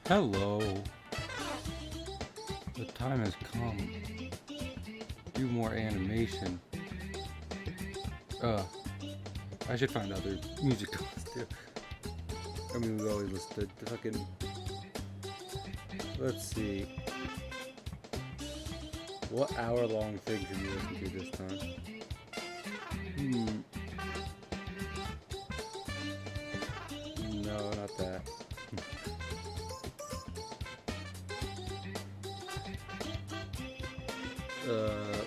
Hello. The time has come. Do more animation. I should find other music too. I mean, we always listed the fucking. Let's see. What hour-long thing can you listen to this time? No, not that.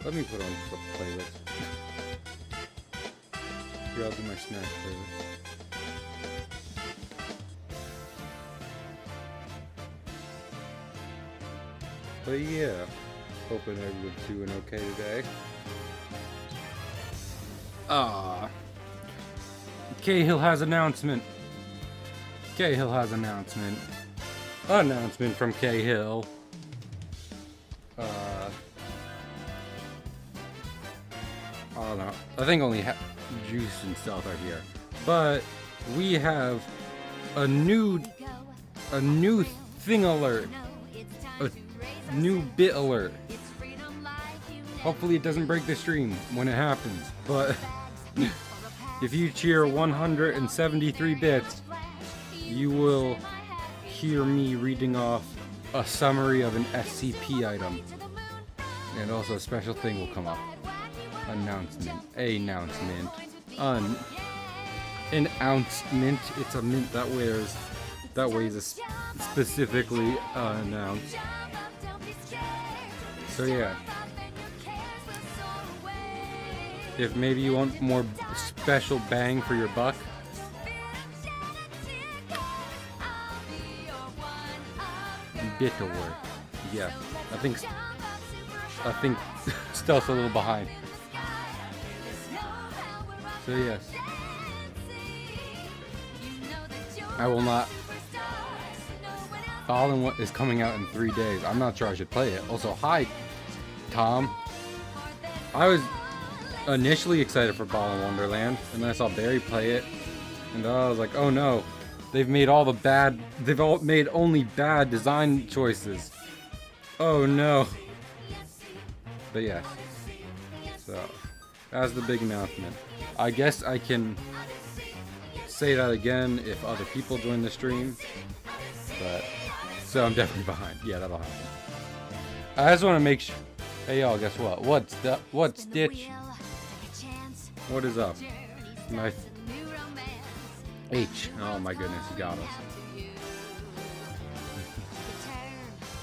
Let me put on the playlist. Here, I'll do my snack playlist. But yeah, hoping everyone's doing okay today. Cahill has announcement. Cahill has announcement. Announcement from Cahill. I don't know. I think only Juice and Stealth are here, but we have a new thing alert. A new bit alert. Hopefully it doesn't break the stream when it happens, but if you cheer 173 bits, you will hear me reading off a summary of an SCP item. And also a special thing will come up. Announcement. Announcement. An ounce mint. It's a mint that weighs specifically an ounce. So yeah. If maybe you want more special bang for your buck, bit to work. Yeah, I think Stealth's a little behind. So yes, I will not. All in One is coming out in 3 days. I'm not sure I should play it. Also, hi, Tom. I was initially excited for Ball in Wonderland, and then I saw Barry play it, and I was like, oh no, they've made only bad design choices. Oh no. But yes, so that's the big announcement. I guess I can say that again if other people join the stream, but so I'm definitely behind. Yeah, that'll happen. I just want to make sure. Hey y'all, guess what? What's Stitch? What is up? Nice. H. Oh my goodness, he got us.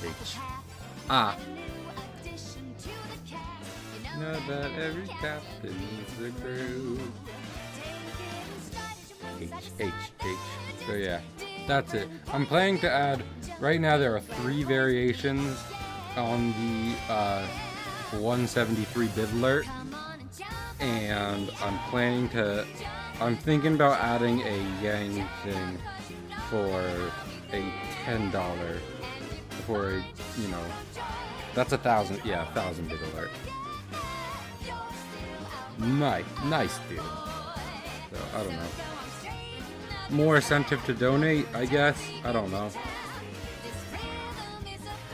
H. Ah. Know that every captain needs a crew. H. So yeah, that's it. I'm planning to add. Right now there are 3 variations on the 173-bit alert, and I'm thinking about adding a Yang thing for a $10 for a, that's 1,000, yeah, 1,000 bit alert. Nice dude. So I don't know. More incentive to donate, I guess. I don't know.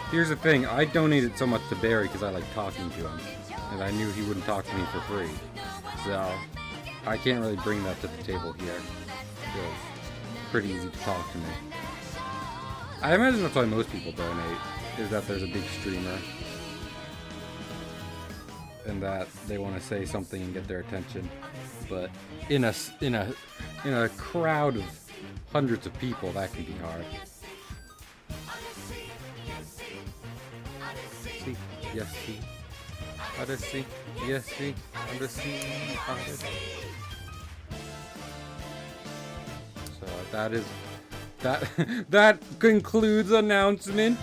Here's the thing, I donated so much to Barry because I like talking to him, and I knew he wouldn't talk to me for free. So I can't really bring that to the table here. It's pretty easy to talk to me. I imagine that's why most people donate, is that there's a big streamer and that they want to say something and get their attention. But in a crowd of hundreds of people, that can be hard. See, yes, see. Odyssey, yes, see. Odyssey, Odyssey. So that concludes announcement.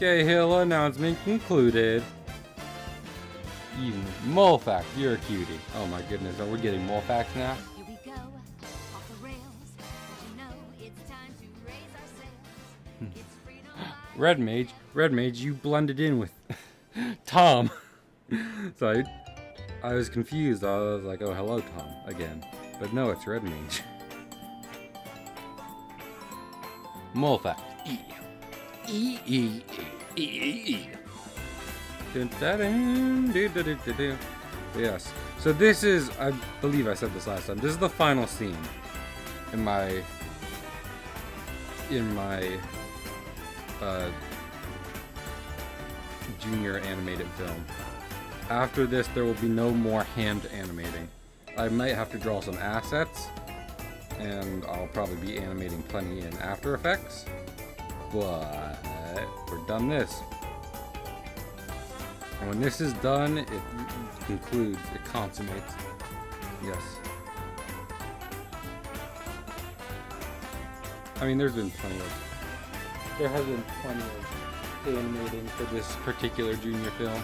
Cahill announcement concluded. You Molfax, you're a cutie. Oh my goodness, are we getting Molfax now? Here we go, off the rails. You know it's time to raise our sails. It's freedom. Red Mage, you blended in with Tom. So I was confused. I was like, oh, hello, Tom, again. But no, it's Red Mage. Mole fact. E. E. E. E. E. E. Dun, dun, dun, dun, dun, dun, dun, dun. Yes. So this is, I believe I said this last time, this is the final scene in my junior animated film. After this, there will be no more hand animating. I might have to draw some assets, and I'll probably be animating plenty in After Effects, but we're done this. And when this is done, it concludes, it consummates. Yes. I mean, there has been plenty of animating for this particular junior film.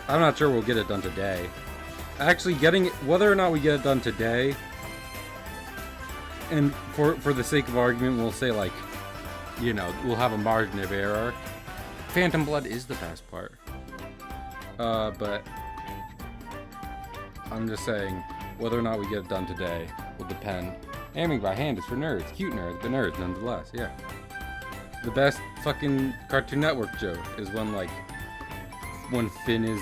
I'm not sure we'll get it done today. Actually, whether or not we get it done today, and for the sake of argument, we'll say, like, you know, we'll have a margin of error. Phantom Blood is the best part. But I'm just saying, whether or not we get it done today will depend. Aiming by hand is for nerds. Cute nerds, but nerds nonetheless, yeah. The best fucking Cartoon Network joke is when Finn is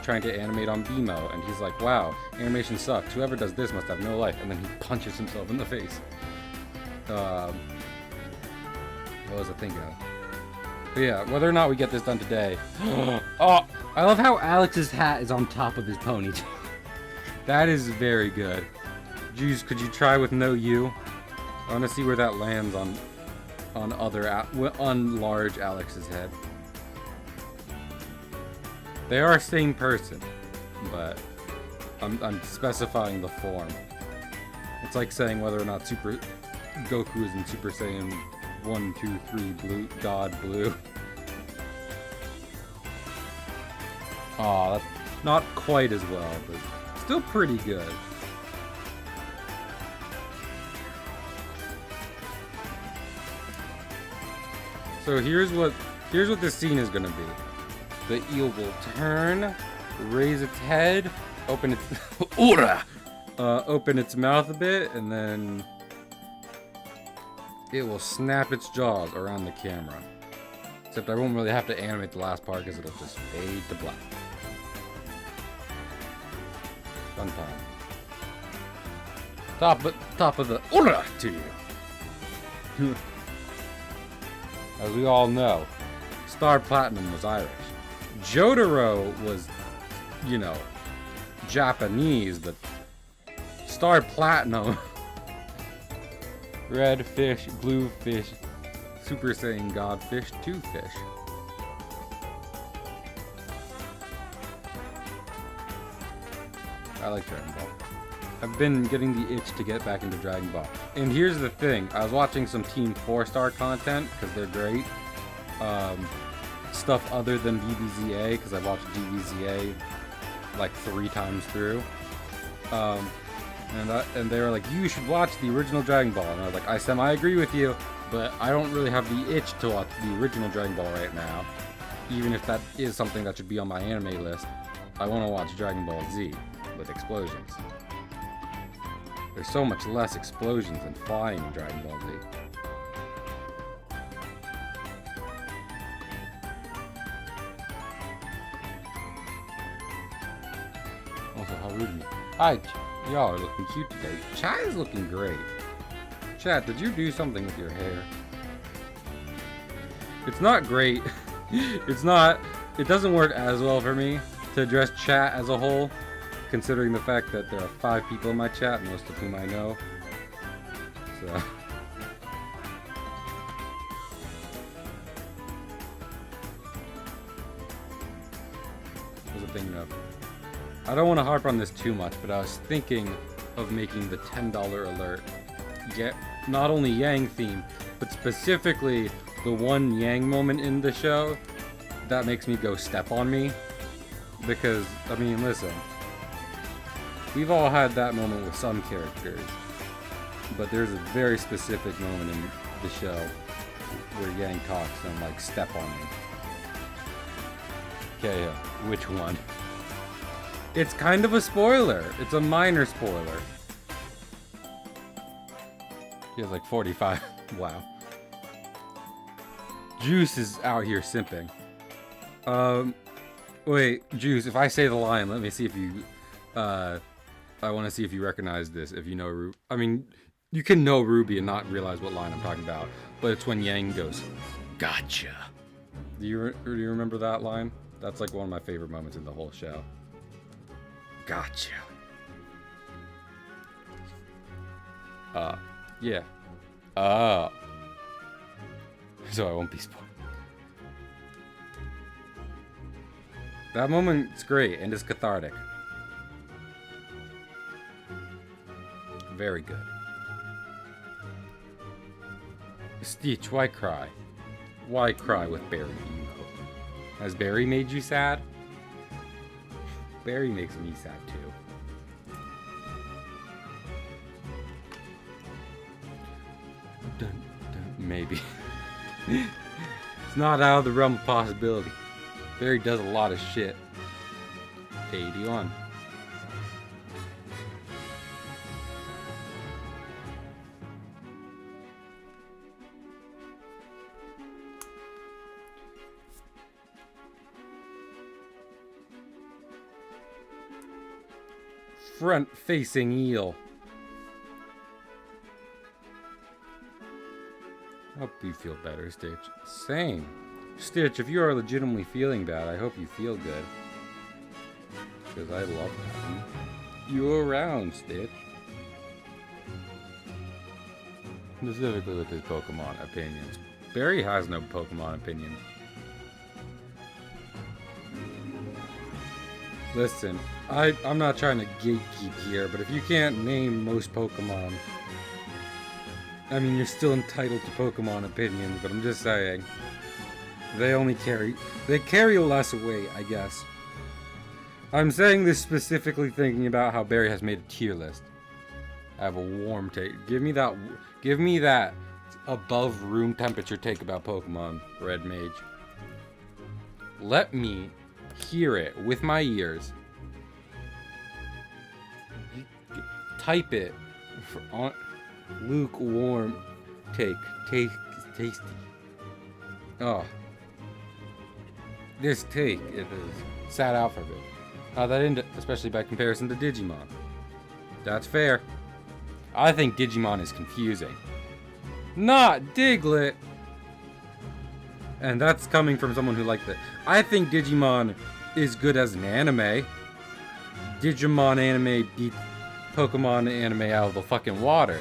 trying to animate on BMO, and he's like, wow, animation sucks. Whoever does this must have no life. And then he punches himself in the face. What was I thinking of? But yeah, whether or not we get this done today. Oh, I love how Alex's hat is on top of his ponytail. That is very good. Jeez, could you try with no U? I want to see where that lands on large Alex's head. They are same person, but I'm specifying the form. It's like saying whether or not Goku is in Super Saiyan 1, 2, 3 blue, God blue. Aw, that's not quite as well, but still pretty good. So here's what this scene is gonna be. The eel will turn, raise its head, open its open its mouth a bit, and then it will snap its jaws around the camera. Except I won't really have to animate the last part because it'll just fade to black. Fun time. Top of the to you. As we all know, Star Platinum was Irish. Jotaro was, you know, Japanese, but Star Platinum. Red fish, blue fish, Super Saiyan God fish, 2 fish. I like Dragon Ball. I've been getting the itch to get back into Dragon Ball. And here's the thing, I was watching some Team 4-Star content, because they're great. Stuff other than DBZA, because I've watched DBZA like 3 times through. And they were like, you should watch the original Dragon Ball. And I was like, I semi-agree with you, but I don't really have the itch to watch the original Dragon Ball right now. Even if that is something that should be on my anime list, I want to watch Dragon Ball Z with explosions. There's so much less explosions and flying in Dragon Ball Z. Also, how rude of me. Hi, y'all are looking cute today. Chad is looking great. Chad, did you do something with your hair? It's not great. It doesn't work as well for me to address chat as a whole, considering the fact that there are 5 people in my chat, most of whom I know. So. What was I thinking of? I don't want to harp on this too much, but I was thinking of making the $10 alert get not only Yang theme, but specifically the one Yang moment in the show that makes me go step on me. Because, I mean, listen, we've all had that moment with some characters, but there's a very specific moment in the show where Yang talks and like, step on me. Okay, which one? It's kind of a spoiler. It's a minor spoiler. He has like 45. Wow. Juice is out here simping. Wait, Juice, if I say the line, let me see if you, I want to see if you recognize this, if you know I mean, you can know Ruby and not realize what line I'm talking about, but it's when Yang goes, "Gotcha." Do you remember that line? That's like one of my favorite moments in the whole show. Gotcha. Yeah. So I won't be spoiled. That moment's great and is cathartic. Very good. Stitch, why cry? Why cry with Barry emo? Has Barry made you sad? Barry makes me sad too. Maybe. It's not out of the realm of possibility. Barry does a lot of shit. 81. Front-facing eel. Hope you feel better, Stitch. Same. Stitch, if you are legitimately feeling bad, I hope you feel good. Because I love having you around, Stitch. Specifically with his Pokemon opinions. Barry has no Pokemon opinions. Listen, I'm not trying to gatekeep here, but if you can't name most Pokemon, I mean, you're still entitled to Pokemon opinions, but I'm just saying. They carry less weight, I guess. I'm saying this specifically thinking about how Barry has made a tier list. I have a warm take. Give me that above room temperature take about Pokemon, Red Mage. Let me hear it with my ears. Type it on lukewarm take. Tasty. Oh. This take is sat out for a bit. How that ended, especially by comparison to Digimon. That's fair. I think Digimon is confusing. Not Diglett! And that's coming from someone who liked it. I think Digimon is good as an anime. Digimon anime beat Pokemon anime out of the fucking water.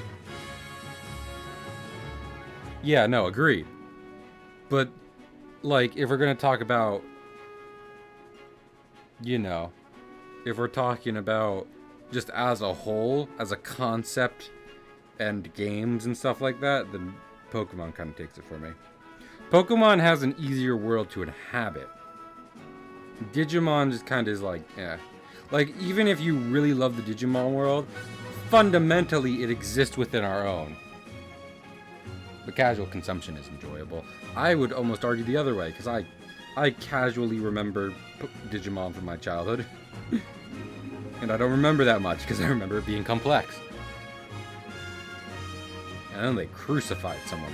Yeah, no, agreed. But, like, if we're gonna talk about, you know, if we're talking about just as a whole, as a concept and games and stuff like that, then Pokemon kind of takes it for me. Pokemon has an easier world to inhabit. Digimon just kind of is like, eh. Like, even if you really love the Digimon world, fundamentally it exists within our own. The casual consumption is enjoyable. I would almost argue the other way, because I casually remember Digimon from my childhood. And I don't remember that much, because I remember it being complex. And then they crucified someone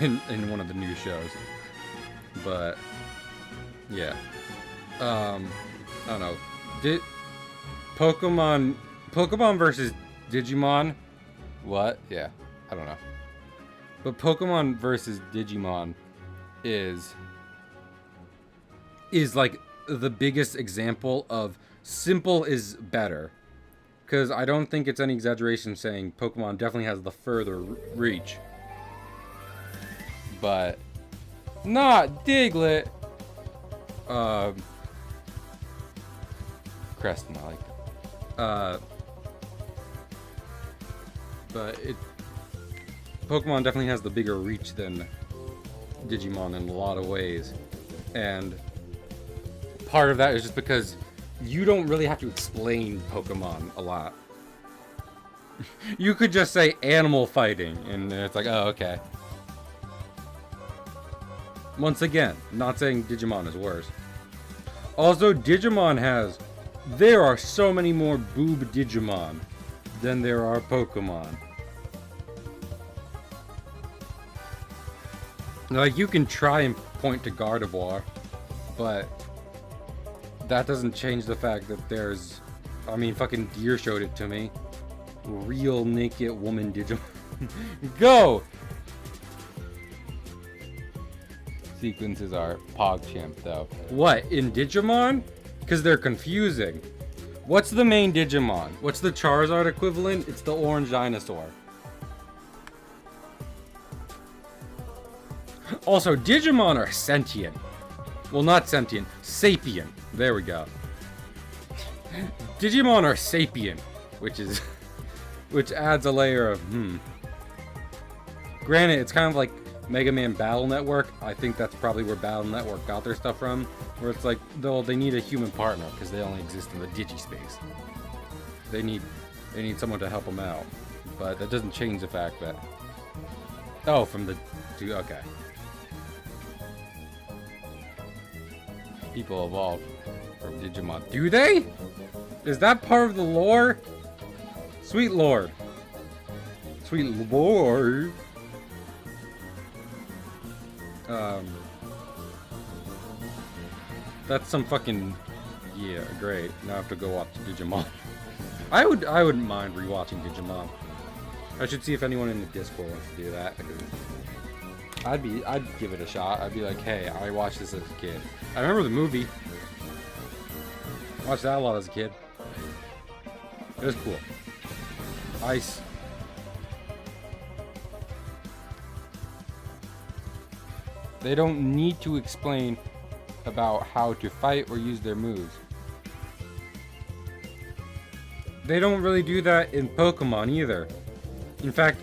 in one of the new shows. But, yeah. I don't know. Pokemon versus Digimon? What? Yeah, I don't know. But Pokemon versus Digimon is like the biggest example of simple is better. Because I don't think it's any exaggeration saying Pokemon definitely has the further reach. But not Diglett. Creston, I like. But Pokemon definitely has the bigger reach than Digimon in a lot of ways. And part of that is just because you don't really have to explain Pokemon a lot. You could just say animal fighting, and it's like, oh, okay. Once again, not saying Digimon is worse. Also, there are so many more boob Digimon than there are Pokemon. Like, you can try and point to Gardevoir, but that doesn't change the fact that there's... I mean, fucking Deer showed it to me. Real naked woman Digimon. Go! Sequences are PogChamp, though. What, in Digimon? Because they're confusing. What's the main Digimon? What's the Charizard equivalent? It's the orange dinosaur. Also, Digimon are sentient. Well, not sentient. Sapient. There we go. Digimon are sapient, which is... which adds a layer of, Granted, it's kind of like Mega Man Battle Network. I think that's probably where Battle Network got their stuff from. Where it's like, they need a human partner because they only exist in the Digispace. They need someone to help them out. But that doesn't change the fact that... Oh, from the... Okay. People evolve from Digimon. Do they? Is that part of the lore? Sweet Lord. Sweet Lord. That's some fucking... Yeah, great. Now I have to go watch Digimon. I wouldn't mind rewatching Digimon. I should see if anyone in the Discord wants to do that. I'd give it a shot. I'd be like, hey, I watched this as a kid. I remember the movie. Watched that a lot as a kid. It was cool. Ice. They don't need to explain about how to fight or use their moves. They don't really do that in Pokemon either. In fact,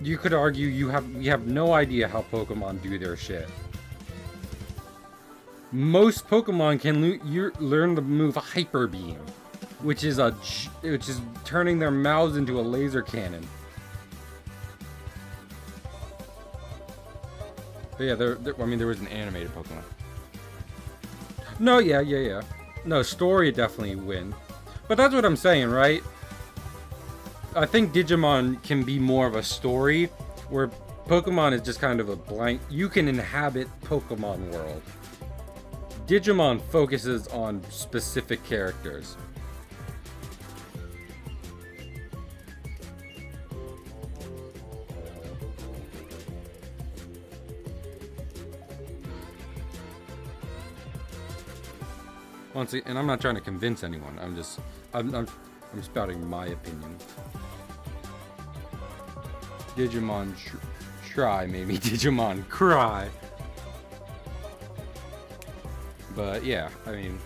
you could argue we have no idea how Pokemon do their shit. Most Pokemon can learn the move Hyper Beam, which is turning their mouths into a laser cannon. But yeah, I mean, there was an animated Pokemon. No, yeah. No, story definitely win. But that's what I'm saying, right? I think Digimon can be more of a story, where Pokemon is just kind of a blank... You can inhabit Pokemon world. Digimon focuses on specific characters. Honestly, and I'm not trying to convince anyone. I'm spouting my opinion. Digimon try, maybe Digimon cry. But yeah, I mean,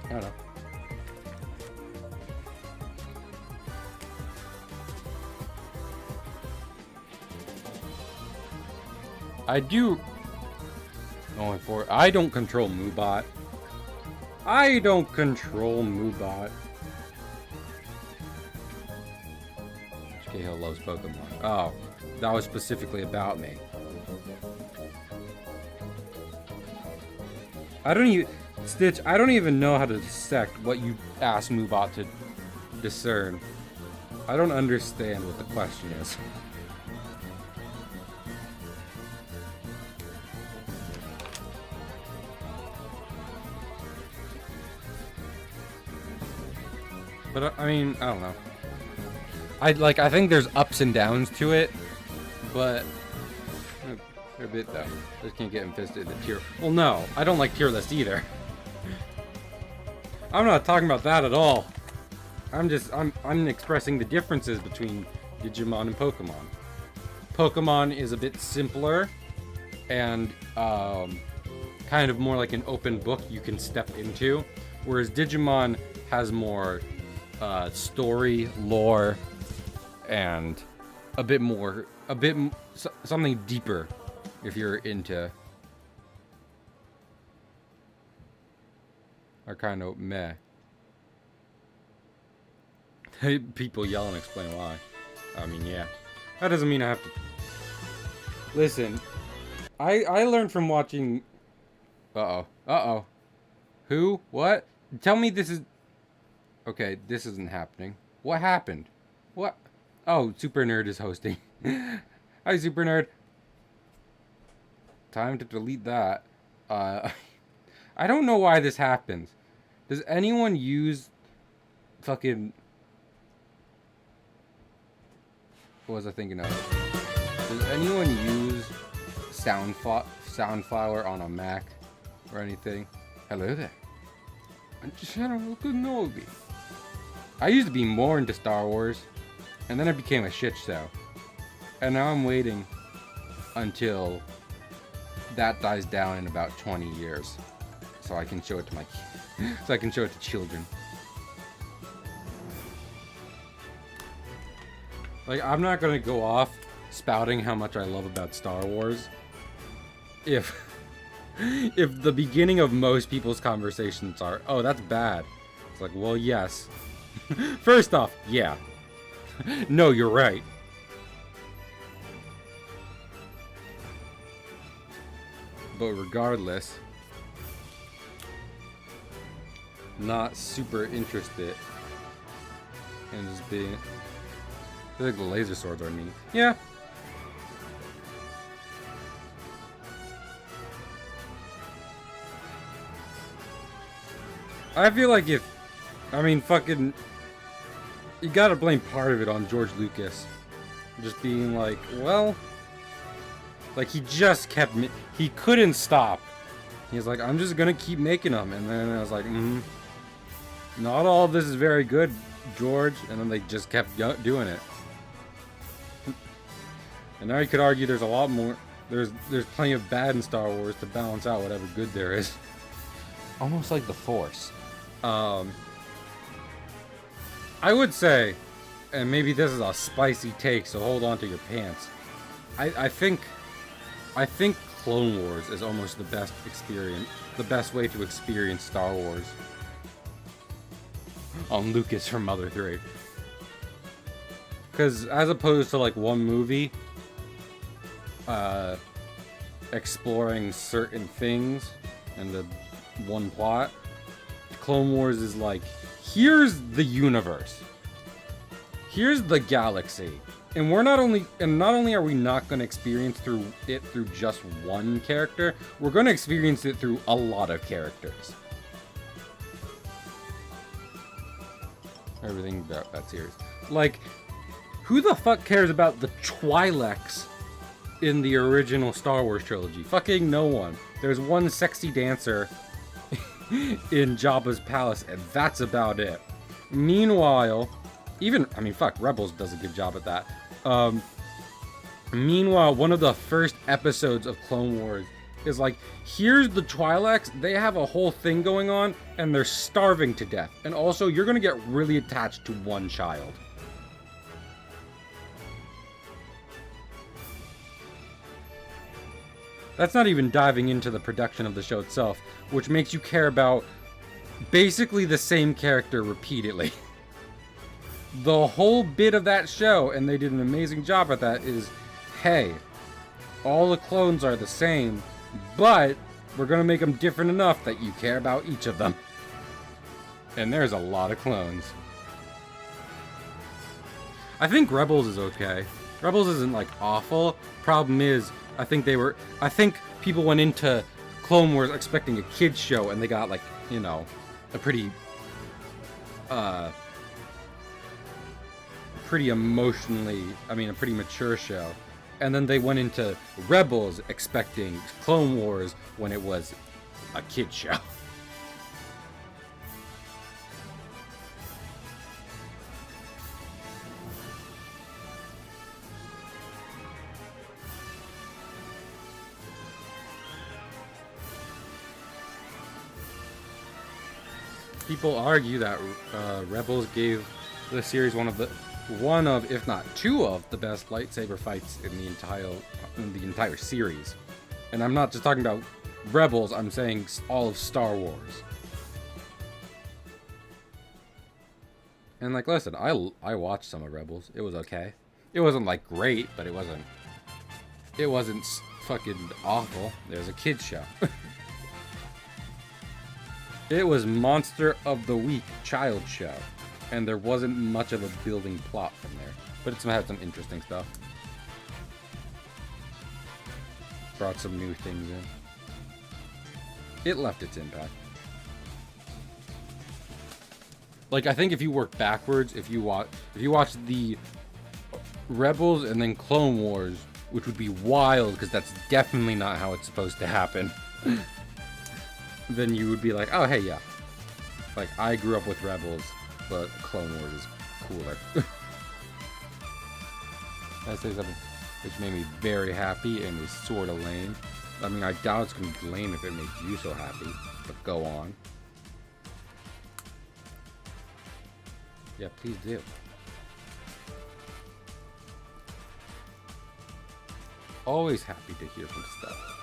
I don't know. I do. I don't control Moobot. I don't control Moobot. Cahill loves Pokemon. Oh, that was specifically about me. Stitch, I don't even know how to dissect what you asked Moobot to discern. I don't understand what the question is. But I mean, I don't know. I think there's ups and downs to it, but they're a bit though. Just can't get infested in tier. Well, no, I don't like tier list either. I'm not talking about that at all. I'm expressing the differences between Digimon and Pokemon. Pokemon is a bit simpler and kind of more like an open book you can step into, whereas Digimon has more story, lore, and something deeper if you're into are kind of meh. People yell and explain why. I mean, yeah. That doesn't mean I have to... Listen, I learned from watching... Uh-oh. Who? What? Tell me this is... Okay, this isn't happening. What happened? What? Oh, Super Nerd is hosting. Hi, Super Nerd. Time to delete that. Uh, I don't know why this happens. Does anyone use fucking... What was I thinking of? Does anyone use Soundflower on a Mac or anything? Hello there. I'm General Kenobi. I used to be more into Star Wars, and then it became a shit show. And now I'm waiting until that dies down in about 20 years, so I can show it to so I can show it to children. Like, I'm not gonna go off spouting how much I love about Star Wars if the beginning of most people's conversations are, oh, that's bad. It's like, well, yes. First off, yeah. No, you're right. But regardless, not super interested in just being... I feel like the laser swords are neat. Yeah. I feel like fucking... You gotta blame part of it on George Lucas. Just being like, well... Like, he just kept... He couldn't stop. He was like, I'm just gonna keep making them. And then I was like, not all of this is very good, George. And then they just kept doing it. And now you could argue there's a lot more... There's plenty of bad in Star Wars to balance out whatever good there is. Almost like the Force. I would say, and maybe this is a spicy take, so hold on to your pants. I think Clone Wars is almost the best way to experience Star Wars. On Lucas from Mother 3. Because as opposed to like one movie, exploring certain things and the one plot, Clone Wars is like, here's the universe, here's the galaxy, and not only are we not going to experience through just one character, we're going to experience it through a lot of characters. Everything about that series. Like, who the fuck cares about the Twi'leks in the original Star Wars trilogy? Fucking no one. There's one sexy dancer in Jabba's palace, and that's about it. Meanwhile, Rebels does a good job at that. Meanwhile, one of the first episodes of Clone Wars is like, here's the Twi'leks, they have a whole thing going on, and they're starving to death. And also, you're gonna get really attached to one child. That's not even diving into the production of the show itself, which makes you care about basically the same character repeatedly. The whole bit of that show, and they did an amazing job at that, is, hey, all the clones are the same, but we're going to make them different enough that you care about each of them. And there's a lot of clones. I think Rebels is okay. Rebels isn't, like, awful. Problem is, I think people went into Clone Wars expecting a kid's show, and they got, like, you know, a pretty mature show. And then they went into Rebels expecting Clone Wars when it was a kid's show. People argue that Rebels gave the series one of, if not two of, the best lightsaber fights in the entire series. And I'm not just talking about Rebels, I'm saying all of Star Wars. And like, listen, I watched some of Rebels. It was okay. It wasn't like great, but it wasn't fucking awful. It was a kid's show. It was Monster of the Week child show, and there wasn't much of a building plot from there, but it's had some interesting stuff. brought some new things in. It left its impact. Like, I think if you work backwards, if you watch the Rebels and then Clone Wars, which would be wild because that's definitely not how it's supposed to happen, then you would be like, oh, hey, yeah. Like, I grew up with Rebels, but Clone Wars is cooler. Can I say something which made me very happy and is sort of lame? I mean, I doubt it's going to be lame if it makes you so happy, but go on. Yeah, please do. Always happy to hear from stuff.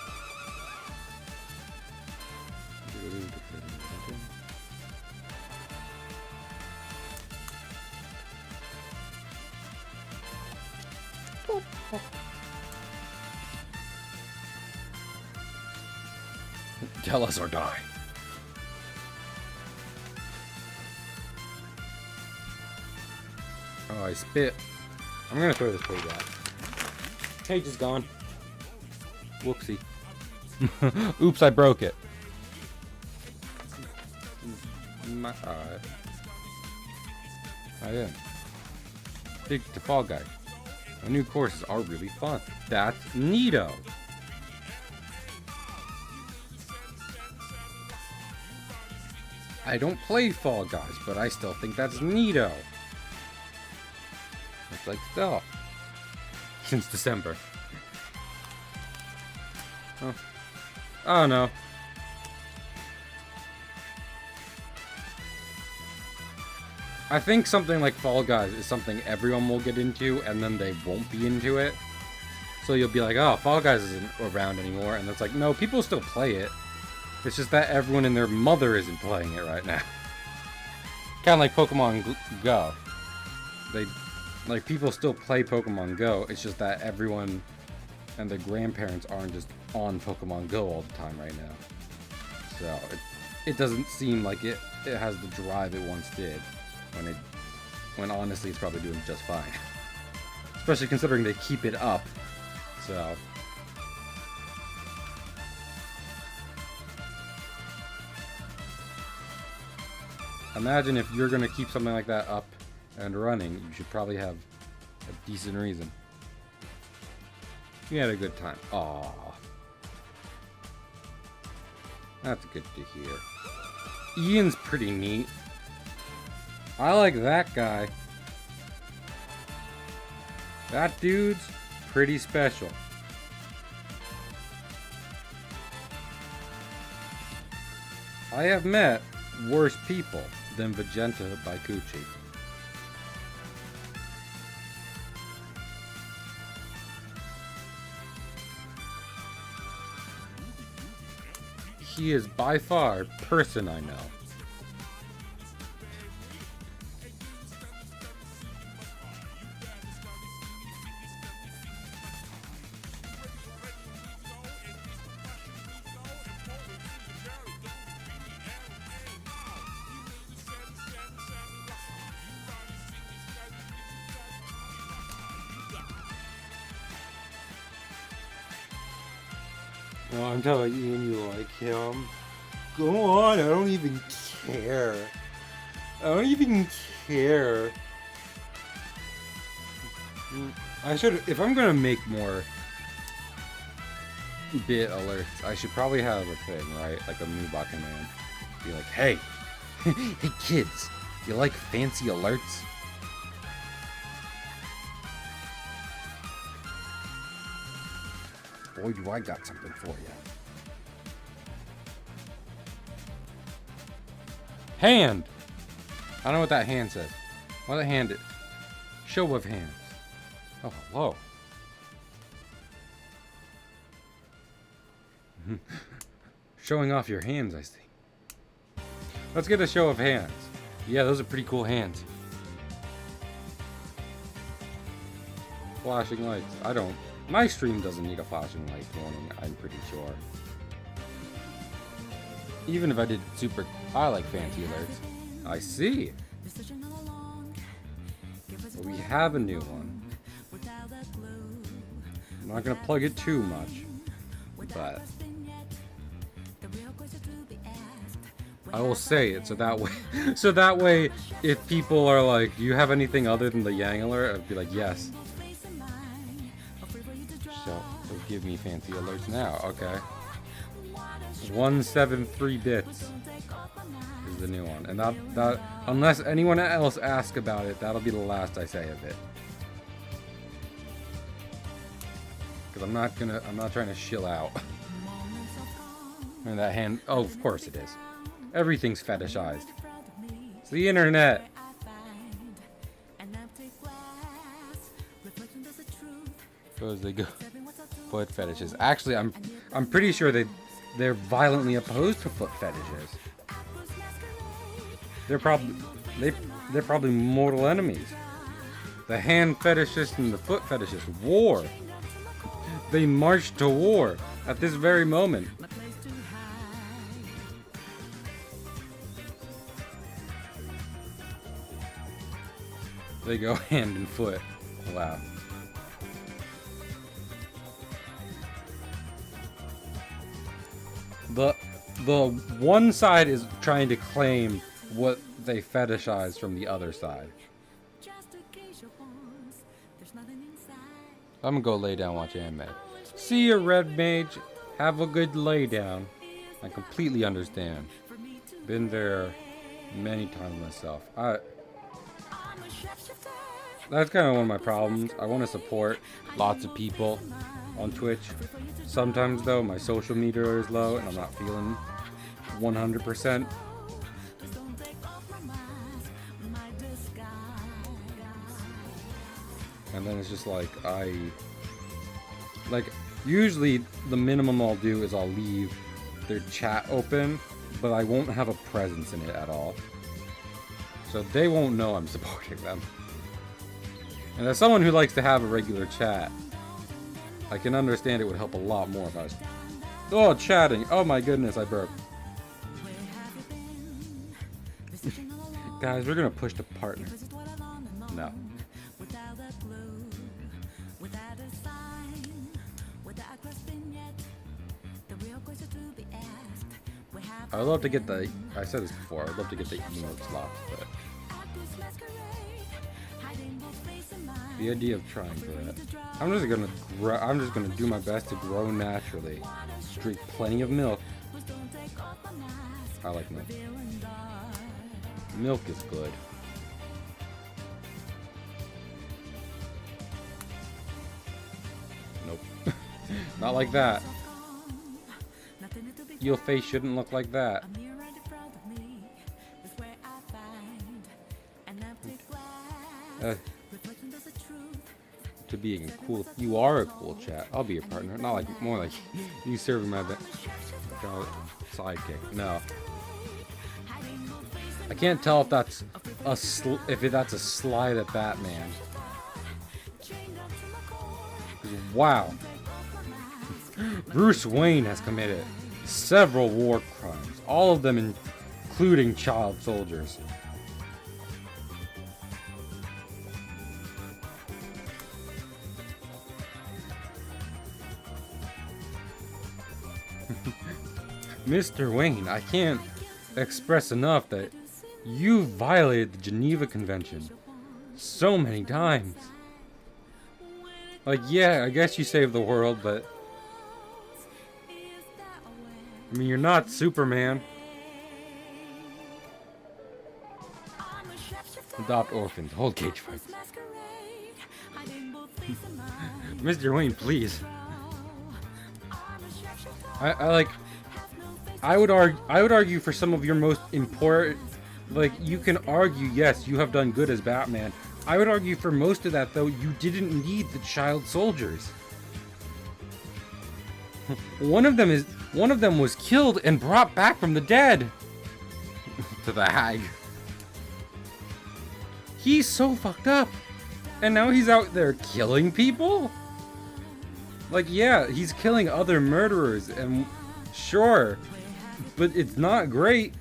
Tell us or die. Oh, I spit. I'm gonna throw this page out. Page is gone. Whoopsie. Oops, I broke it. I didn't. Big to Fall Guy. My new courses are really fun. That's neato. I don't play Fall Guys, but I still think that's neato. It's like stuff. Since December. Oh. Oh no. I think something like Fall Guys is something everyone will get into, and then they won't be into it. So you'll be like, oh, Fall Guys isn't around anymore. And it's like, no, people still play it. It's just that everyone and their mother isn't playing it right now. Kind of like Pokemon Go. Like, people still play Pokemon Go. It's just that everyone and their grandparents aren't just on Pokemon Go all the time right now. So, it doesn't seem like it has the drive it once did. When honestly it's probably doing just fine. Especially considering they keep it up. So... imagine if you're gonna keep something like that up and running, you should probably have a decent reason. You had a good time. Aww. That's good to hear. Ian's pretty neat. I like that guy. That dude's pretty special. I have met worse people than Vegeta by Gucci. He is by far person I know. Oh, I'm telling Ian you like him. Go on, I don't even care. I don't even care. I should, if I'm gonna make more bit alerts, I should probably have a thing, right? Like a new man. Be like, hey, hey kids, you like fancy alerts? Boy, do I got something for you. Hand! I don't know what that hand says. What a hand it? Show of hands. Oh, hello. Showing off your hands, I see. Let's get a show of hands. Yeah, those are pretty cool hands. Flashing lights. I don't. My stream doesn't need a flashing light warning, I'm pretty sure. Even if I did super... I like fancy alerts. I see. But we have a new one. I'm not going to plug it too much. but I will say it so that way, if people are like, "Do you have anything other than the Yang alert?" I'd be like, "Yes." So give me fancy alerts now. Okay. 173 bits is the new one, and that unless anyone else asks about it, that'll be the last I say of it. Because I'm not trying to shill out. And that hand, oh, of course it is. Everything's fetishized. It's the internet. Suppose they go foot fetishes. Actually, I'm pretty sure they're violently opposed to foot fetishes. They're probably mortal enemies. The hand fetishist and the foot fetishist. War. They march to war at this very moment. They go hand and foot. Wow. The one side is trying to claim what they fetishize from the other side. I'm gonna go lay down, watch anime. See you, Red Mage. Have a good lay down. I completely understand. Been there many times myself. That's kind of one of my problems. I want to support lots of people on Twitch. Sometimes, though, my social meter is low and I'm not feeling 100%. And then it's just like, usually the minimum I'll do is I'll leave their chat open, but I won't have a presence in it at all. So they won't know I'm supporting them. And as someone who likes to have a regular chat, I can understand it would help a lot more if I was... Oh, chatting! Oh my goodness, I burped. Guys, we're gonna push to partner. No. I would love to get the... I said this before, I would love to get the emote slots, but... The idea of trying for that. I'm just gonna do my best to grow naturally. Drink plenty of milk. I like milk. Milk is good. Nope. Not like that. Your face shouldn't look like that. To being cool, you are a cool chat. I'll be your partner. Not like, more like you serving my sidekick. No. I can't tell if that's a slide at Batman. Wow. Bruce Wayne has committed several war crimes, all of them including child soldiers. Mr. Wayne, I can't express enough that you violated the Geneva Convention so many times. Like, yeah, I guess you saved the world, but... I mean, you're not Superman. Adopt orphans, hold cage fights. Mr. Wayne, please. I would argue for some of your most important, like, you can argue, yes, you have done good as Batman. I would argue for most of that, though, you didn't need the child soldiers. One of them was killed and brought back from the dead. To the Hag. He's so fucked up. And now he's out there killing people? Like, yeah, he's killing other murderers, and sure, but it's not great.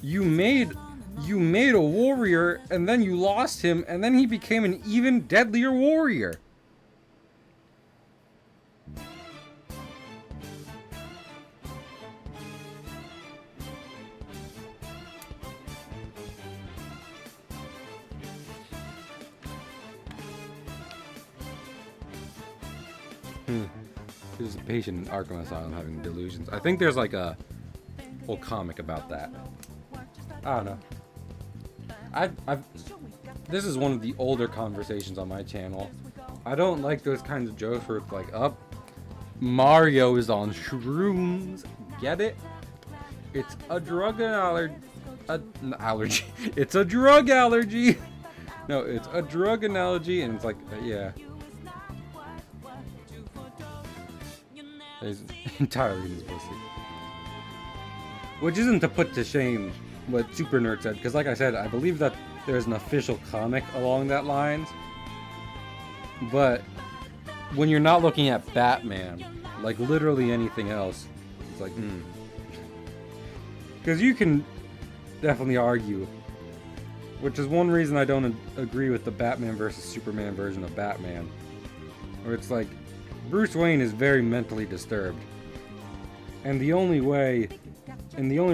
You made a warrior, and then you lost him, and then he became an even deadlier warrior. He's a patient in Arkham Asylum having delusions. I think there's like a whole comic about that. I don't know. I've this is one of the older conversations on my channel. I don't like those kinds of jokes where it's like, Mario is on shrooms. Get it? It's a drug allergy. It's a drug allergy. No, it's a drug analogy, and it's like, yeah. He's entirely in his pussy. Which isn't to put to shame what Super Nerd said, because like I said, I believe that there's an official comic along that lines. But when you're not looking at Batman, like literally anything else, it's like, Because you can definitely argue, which is one reason I don't agree with the Batman versus Superman version of Batman, where it's like, Bruce Wayne is very mentally disturbed. And the only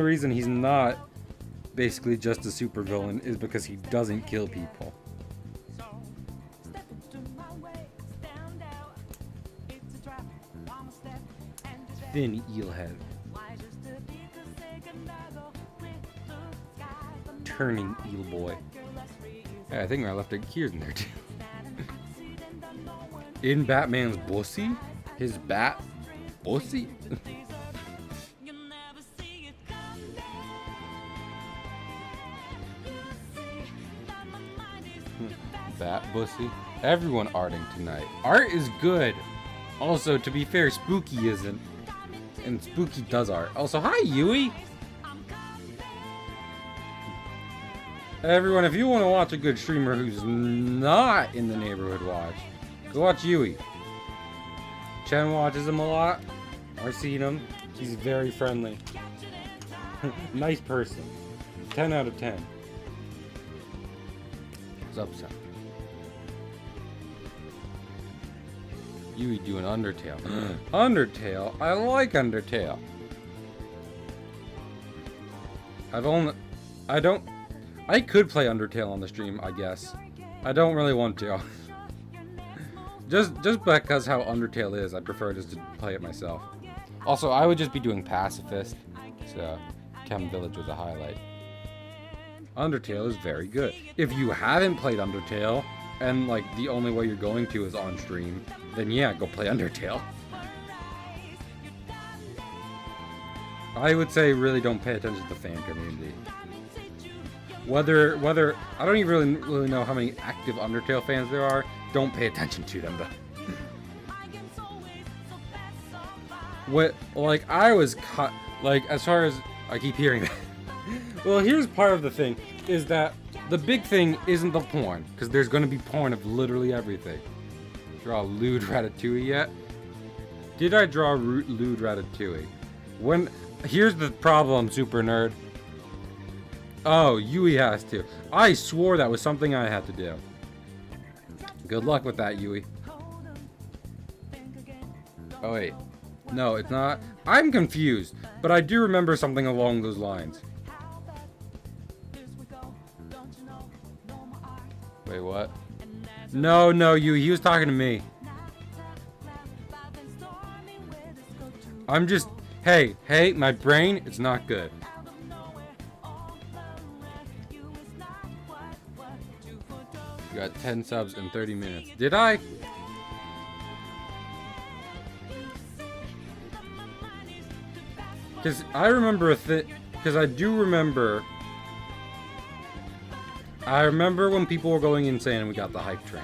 reason he's not basically just a supervillain is because he doesn't kill people. Thin eelhead. Turning eel boy. Yeah, I think I left a keys in there too. In Batman's bussy? His bat bussy? Bat bussy? Everyone arting tonight. Art is good. Also, to be fair, Spooky isn't. And Spooky does art. Also, hi Yui! Everyone, if you want to watch a good streamer who's not in the neighborhood watch, go watch Yui. Chen watches him a lot. I've seen him. He's very friendly. Nice person. 10 out of 10. What's up, son? Yui doing Undertale. Undertale? I like Undertale. I could play Undertale on the stream, I guess. I don't really want to. just because how Undertale is, I prefer just to play it myself. Also, I would just be doing Pacifist, so Chem Village was a highlight. Undertale is very good. If you haven't played Undertale, and like the only way you're going to is on stream, then yeah, go play Undertale. I would say really don't pay attention to the fan community. Whether I don't even really know how many active Undertale fans there are. Don't pay attention to them though. What, like, I was cut, like, as far as I keep hearing that. Well, here's part of the thing, is that the big thing isn't the porn, because there's going to be porn of literally everything. Draw lewd Ratatouille yet? Did I draw lewd Ratatouille? Here's the problem, Super Nerd. Oh, Yui has to. I swore that was something I had to do. Good luck with that, Yui. Oh, wait. No, it's not. I'm confused, but I do remember something along those lines. Wait, what? No, Yui, he was talking to me. I'm just... Hey, my brain, it's not good. You got 10 subs in 30 minutes. Did I? Because I remember because I do remember... I remember when people were going insane and we got the hype train.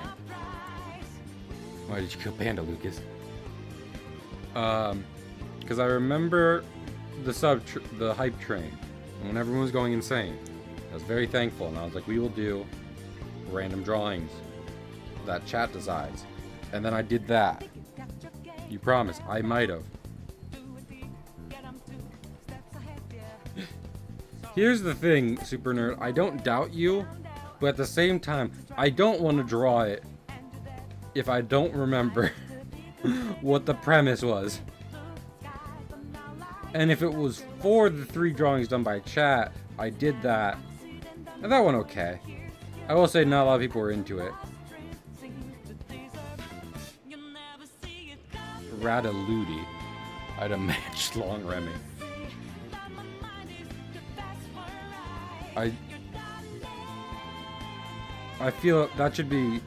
Why did you kill Panda, Lucas? Because I remember the hype train, and when everyone was going insane, I was very thankful, and I was like, we will do random drawings that chat decides, and then I did that. You promise, I might have. Here's the thing, Super Nerd, I don't doubt you, but at the same time, I don't want to draw it if I don't remember what the premise was. And if it was for the 3 drawings done by chat, I did that. And that went okay. I will say not a lot of people were into it. Rataludi. I'd have matched Long Remy. I feel that should be...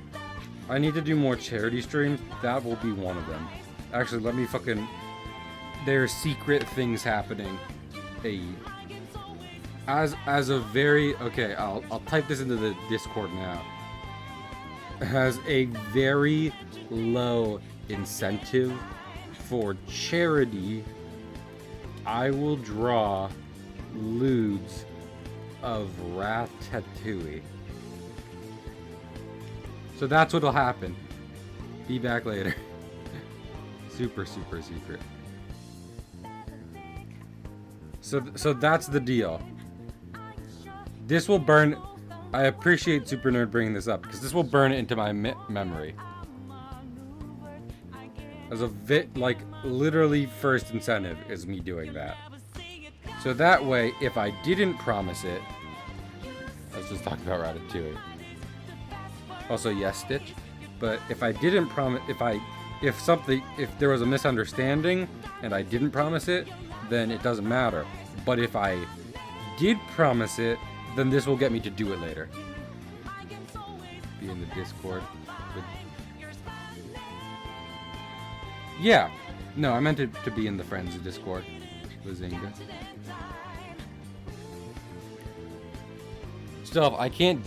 I need to do more charity streams. That will be one of them. Actually, let me fucking... There's secret things happening. Hey. As a very... Okay, I'll type this into the Discord now. Has a very low incentive for charity, I will draw lewds of Ratatouille. So that's what'll happen. Be back later. Super secret. So that's the deal. This will burn. I appreciate Super Nerd bringing this up because this will burn it into my memory. As a like literally first incentive is me doing that. So that way, if I didn't promise it, let's just talk about Ratatouille. Also, yes, Stitch. But if I didn't promise, if there was a misunderstanding and I didn't promise it, then it doesn't matter. But if I did promise it, then this will get me to do it later. Be in the Discord. Yeah. No, I meant it to be in the Friends of Discord. Bazinga. Stealth, I can't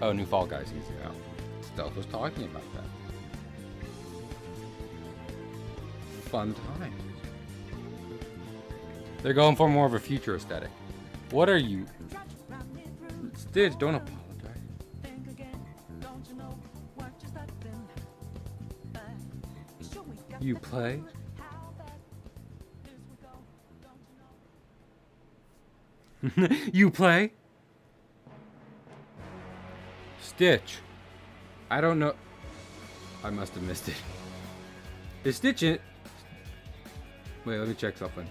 Oh, new Fall Guys easy out. Stealth was talking about that. Fun time. They're going for more of a future aesthetic. What are you? Stitch, don't apologize. You play? You play? Stitch. I don't know. I must have missed it. Is Stitch in? Wait, let me check something.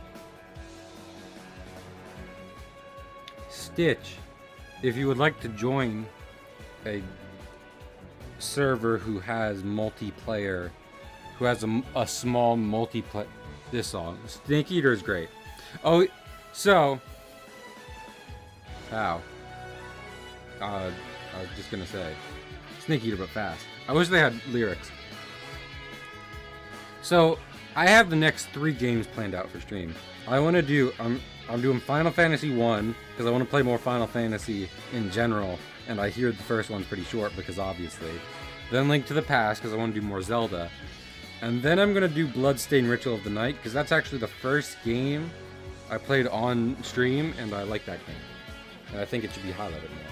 Stitch, if you would like to join a server who has multiplayer, who has a small multiplayer, this song, Snake Eater is great. Oh, so, how? I was just gonna say, Snake Eater but fast. I wish they had lyrics. So, I have the next 3 games planned out for stream. I want to do, I'm doing Final Fantasy 1, because I want to play more Final Fantasy in general, and I hear the first one's pretty short, because obviously. Then Link to the Past, because I want to do more Zelda. And then I'm going to do Bloodstained Ritual of the Night, because that's actually the first game I played on stream, and I like that game. And I think it should be highlighted more.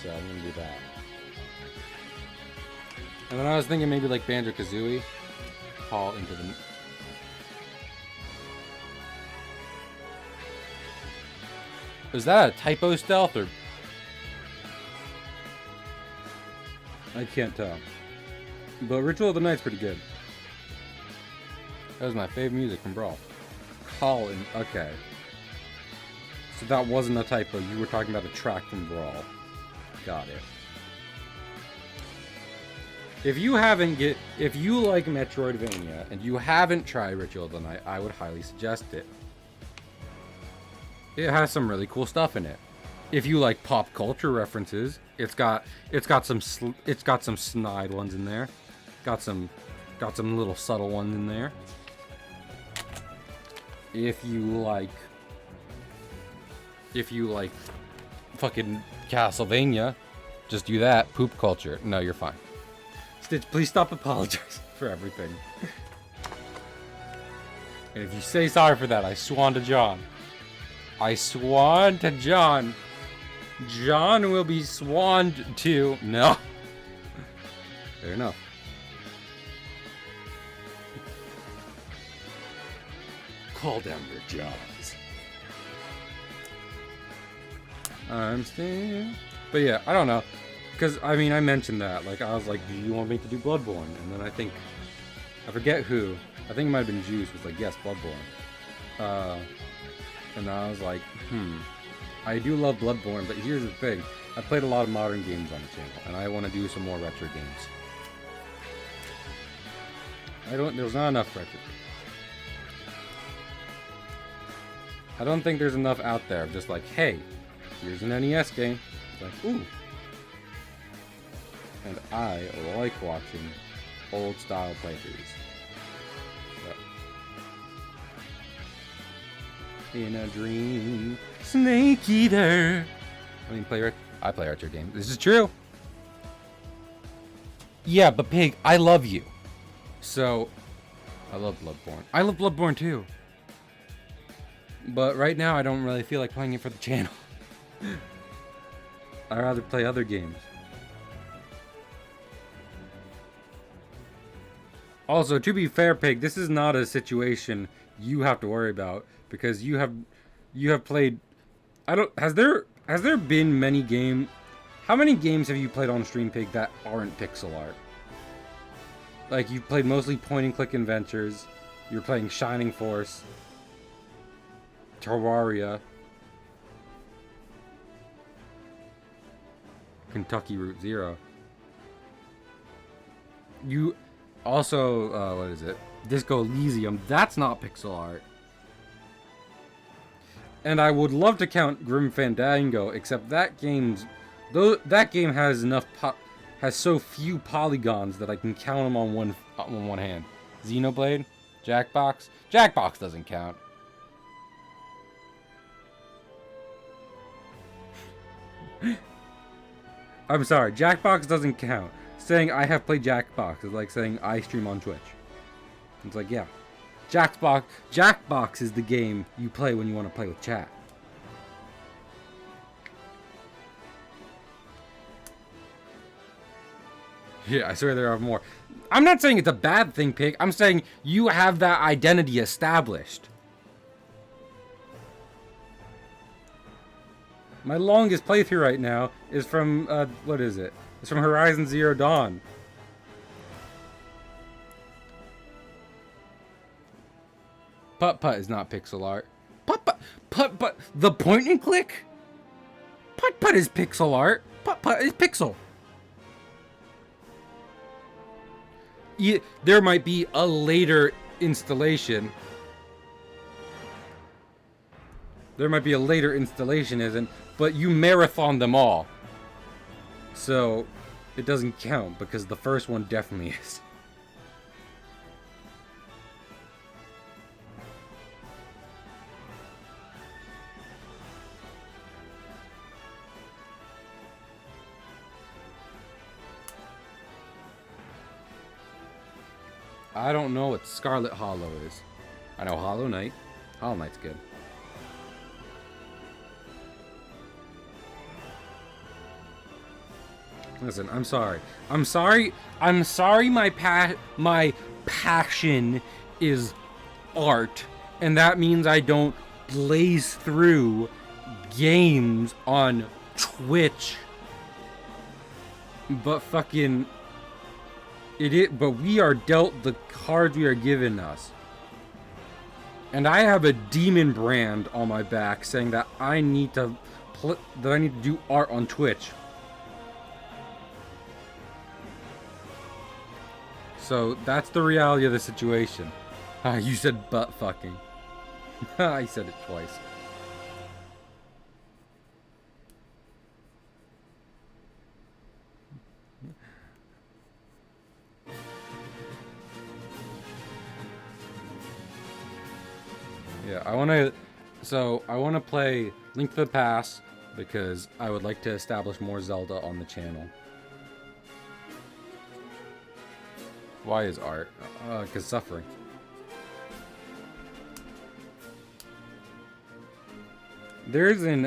So I'm going to do that. And then I was thinking maybe like Banjo-Kazooie, fall into the... Is that a typo, Stealth, or... I can't tell. But Ritual of the Night's pretty good. That was my favorite music from Brawl. Colin, okay. So that wasn't a typo. You were talking about a track from Brawl. Got it. If you like Metroidvania and you haven't tried Ritual of the Night, I would highly suggest it. It has some really cool stuff in it. If you like pop culture references, it's got some snide ones in there. Got some little subtle ones in there. If you like fucking Castlevania, just do that. Poop culture. No, you're fine. Stitch, please stop apologizing for everything. And if you say sorry for that, I swan to John. I swan to John. John will be swanned to. No. Fair enough. Call down your Johns. I'm staying. But yeah, I don't know. Because, I mean, I mentioned that. Like, I was like, do you want me to do Bloodborne? And then I forget who. I think it might have been Juice was like, yes, Bloodborne. And I was like, I do love Bloodborne, but here's the thing. I played a lot of modern games on the channel, and I want to do some more retro games. There's not enough retro. I don't think there's enough out there of just like, hey, here's an NES game. It's like, ooh. And I like watching old style playthroughs. So. In a dream, Snake Eater. I play retro games. This is true. Yeah, but Pig, I love you. So, I love Bloodborne. I love Bloodborne too. But right now, I don't really feel like playing it for the channel. I'd rather play other games. Also, to be fair, Pig, this is not a situation you have to worry about because you have played. Has there been many game? How many games have you played on stream, Pig, that aren't pixel art? Like you've played mostly point and click adventures. You're playing Shining Force, Terraria, Kentucky Route Zero. You also, what is it? Disco Elysium. That's not pixel art. And I would love to count Grim Fandango, except that game has has so few polygons that I can count them on one hand. Xenoblade, Jackbox. Jackbox doesn't count. I'm sorry, Jackbox doesn't count. Saying I have played Jackbox is like saying I stream on Twitch. It's like, yeah. Jackbox is the game you play when you want to play with chat. Yeah, I swear there are more. I'm not saying it's a bad thing, Pig. I'm saying you have that identity established. My longest playthrough right now is from, what is it? It's from Horizon Zero Dawn. Putt-Putt is not pixel art. Putt-Putt, the point and click? Putt-Putt is pixel art. Putt-Putt is pixel. Yeah, there might be a later installation. Isn't? But you marathon them all. So, it doesn't count, because the first one definitely is. I don't know what Scarlet Hollow is. I know Hollow Knight. Hollow Knight's good. Listen, I'm sorry. My passion is art, and that means I don't blaze through games on Twitch. But fucking but we are dealt the cards we are given us. And I have a demon brand on my back saying that I need to do art on Twitch. So that's the reality of the situation. You said butt fucking. I said it twice. Yeah, I want to play Link to the Past because I would like to establish more Zelda on the channel. Why is art? Because suffering. There's an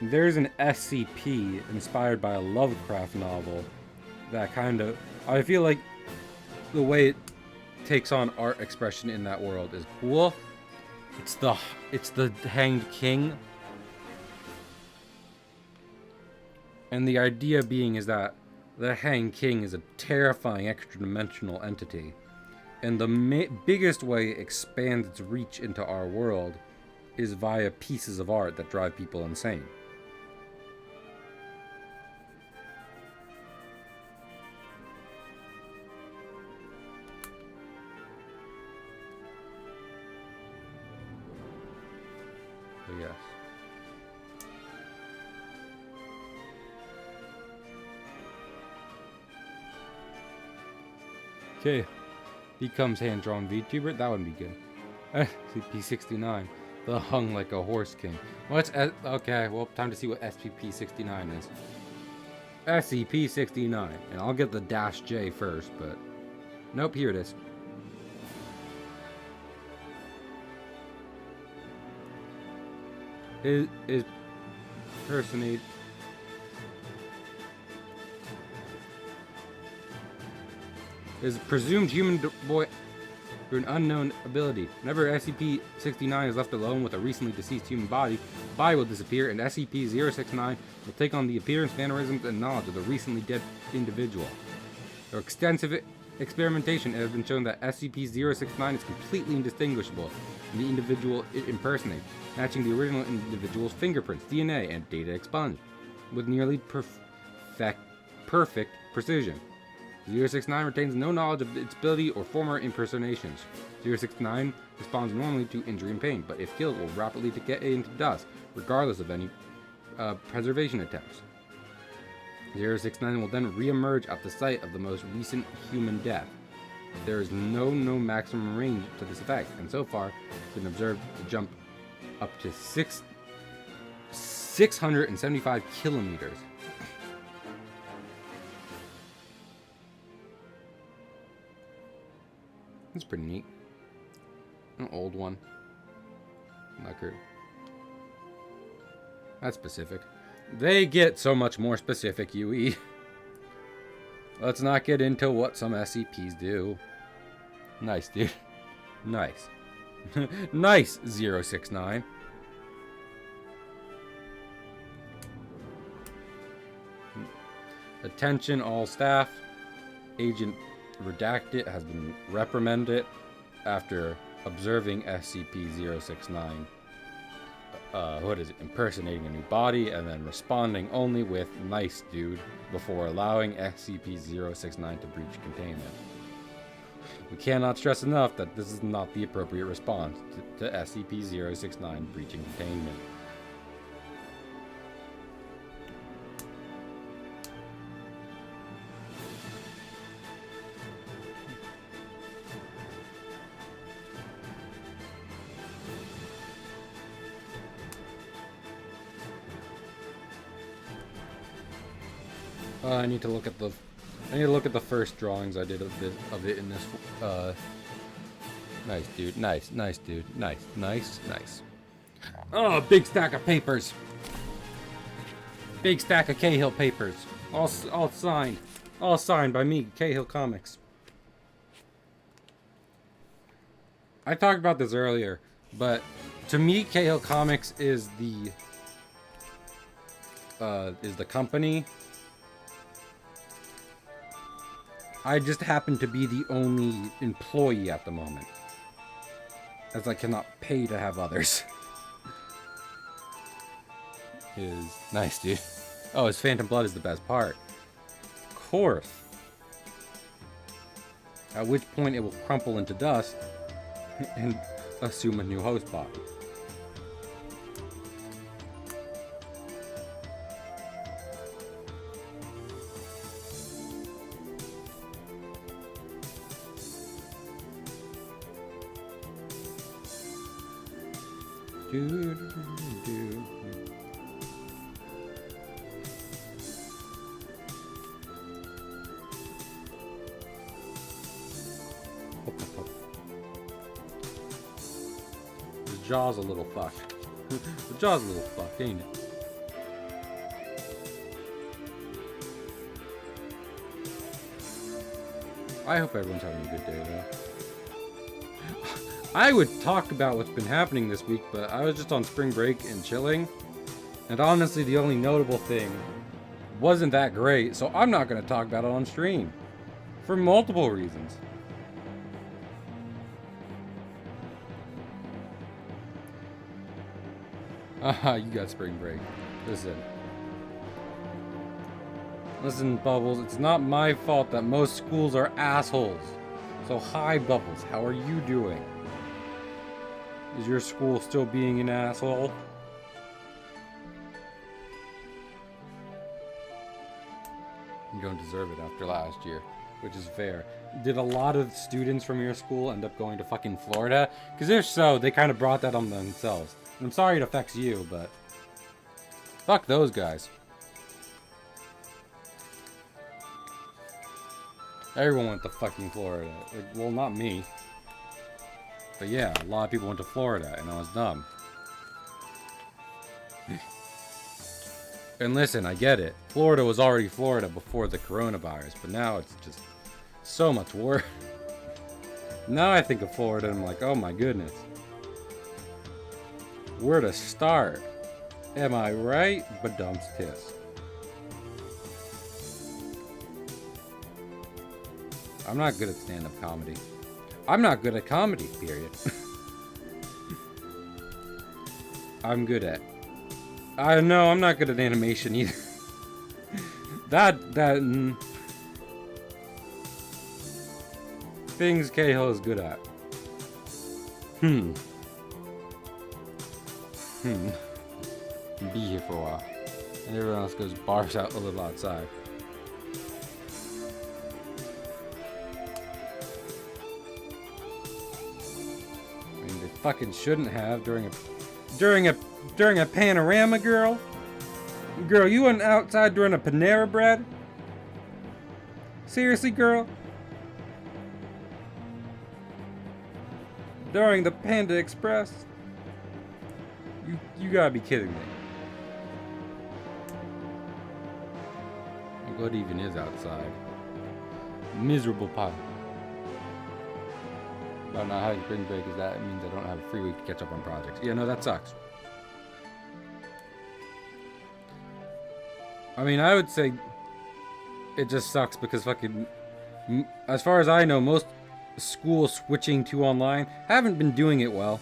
SCP inspired by a Lovecraft novel that kind of, I feel like the way it takes on art expression in that world is cool. It's the Hanged King. And the idea being is that the Hanged King is a terrifying extra-dimensional entity. And the biggest way it expands its reach into our world is via pieces of art that drive people insane. yes. Okay. Becomes hand-drawn VTuber. That would be good. SCP-69. The hung like a horse king. What's okay, well, time to see what SCP-69 is. SCP-69. And I'll get the -J first, but... Nope, here it is. Is personate... Is presumed human boy through an unknown ability. Whenever SCP-69 is left alone with a recently deceased human body, the body will disappear, and SCP-069 will take on the appearance, mannerisms, and knowledge of the recently dead individual. Through extensive experimentation, it has been shown that SCP-069 is completely indistinguishable from the individual it impersonates, matching the original individual's fingerprints, DNA, and data expunged, with nearly perfect precision. 069 retains no knowledge of its ability or former impersonations. 069 responds normally to injury and pain, but if killed will rapidly decay into dust, regardless of any preservation attempts. 069 will then re-emerge at the site of the most recent human death. There is no maximum range to this effect, and so far it's been observed to jump up to 675 kilometers. That's pretty neat. An old one. Not good. That's specific. They get so much more specific, UE. Let's not get into what some SCPs do. Nice, dude. Nice. Nice, 069. Attention all staff. Agent Redacted has been reprimanded after observing SCP-069 impersonating a new body and then responding only with "nice dude" before allowing SCP-069 to breach containment. We cannot stress enough that this is not the appropriate response to SCP-069 breaching containment. I need to look at the first drawings I did of it in this. Nice dude, nice dude, nice. Oh, big stack of papers. Big stack of Cahill papers, all signed by me, Cahill Comics. I talked about this earlier, but to me, Cahill Comics is the company. I just happen to be the only employee at the moment, as I cannot pay to have others. Nice, dude. Oh, his phantom blood is the best part. Of course. At which point it will crumple into dust and assume a new host body. The jaw's a little fucked. The jaw's a little fucked, ain't it? I hope everyone's having a good day, though. I would talk about what's been happening this week, but I was just on spring break and chilling. And honestly, the only notable thing wasn't that great, so I'm not going to talk about it on stream. For multiple reasons. You got spring break. Listen, Bubbles, it's not my fault that most schools are assholes. So hi, Bubbles, how are you doing? Is your school still being an asshole? You don't deserve it after last year, which is fair. Did a lot of students from your school end up going to fucking Florida? Because if so, they kind of brought that on themselves. And I'm sorry it affects you, but fuck those guys. Everyone went to fucking Florida. Like, well, not me. But yeah, a lot of people went to Florida, and I was dumb. And listen, I get it. Florida was already Florida before the coronavirus, but now it's just so much worse. Now I think of Florida and I'm like, oh my goodness. Where to start? Am I right? But dumps tis. I'm not good at stand-up comedy. I'm not good at comedy, period. I'm good at... I know, I'm not good at animation either. Things Keiho is good at. Be here for a while. And everyone else goes bars out a little outside. I mean, they fucking shouldn't have during a panorama, girl. Girl, you went outside during a Panera Bread? Seriously, girl? During the Panda Express? You gotta be kidding me. What even is outside? Miserable pop. About not having spring break is that it means I don't have a free week to catch up on projects. Yeah, no, that sucks. I mean, I would say it just sucks because fucking, as far as I know, most schools switching to online haven't been doing it well.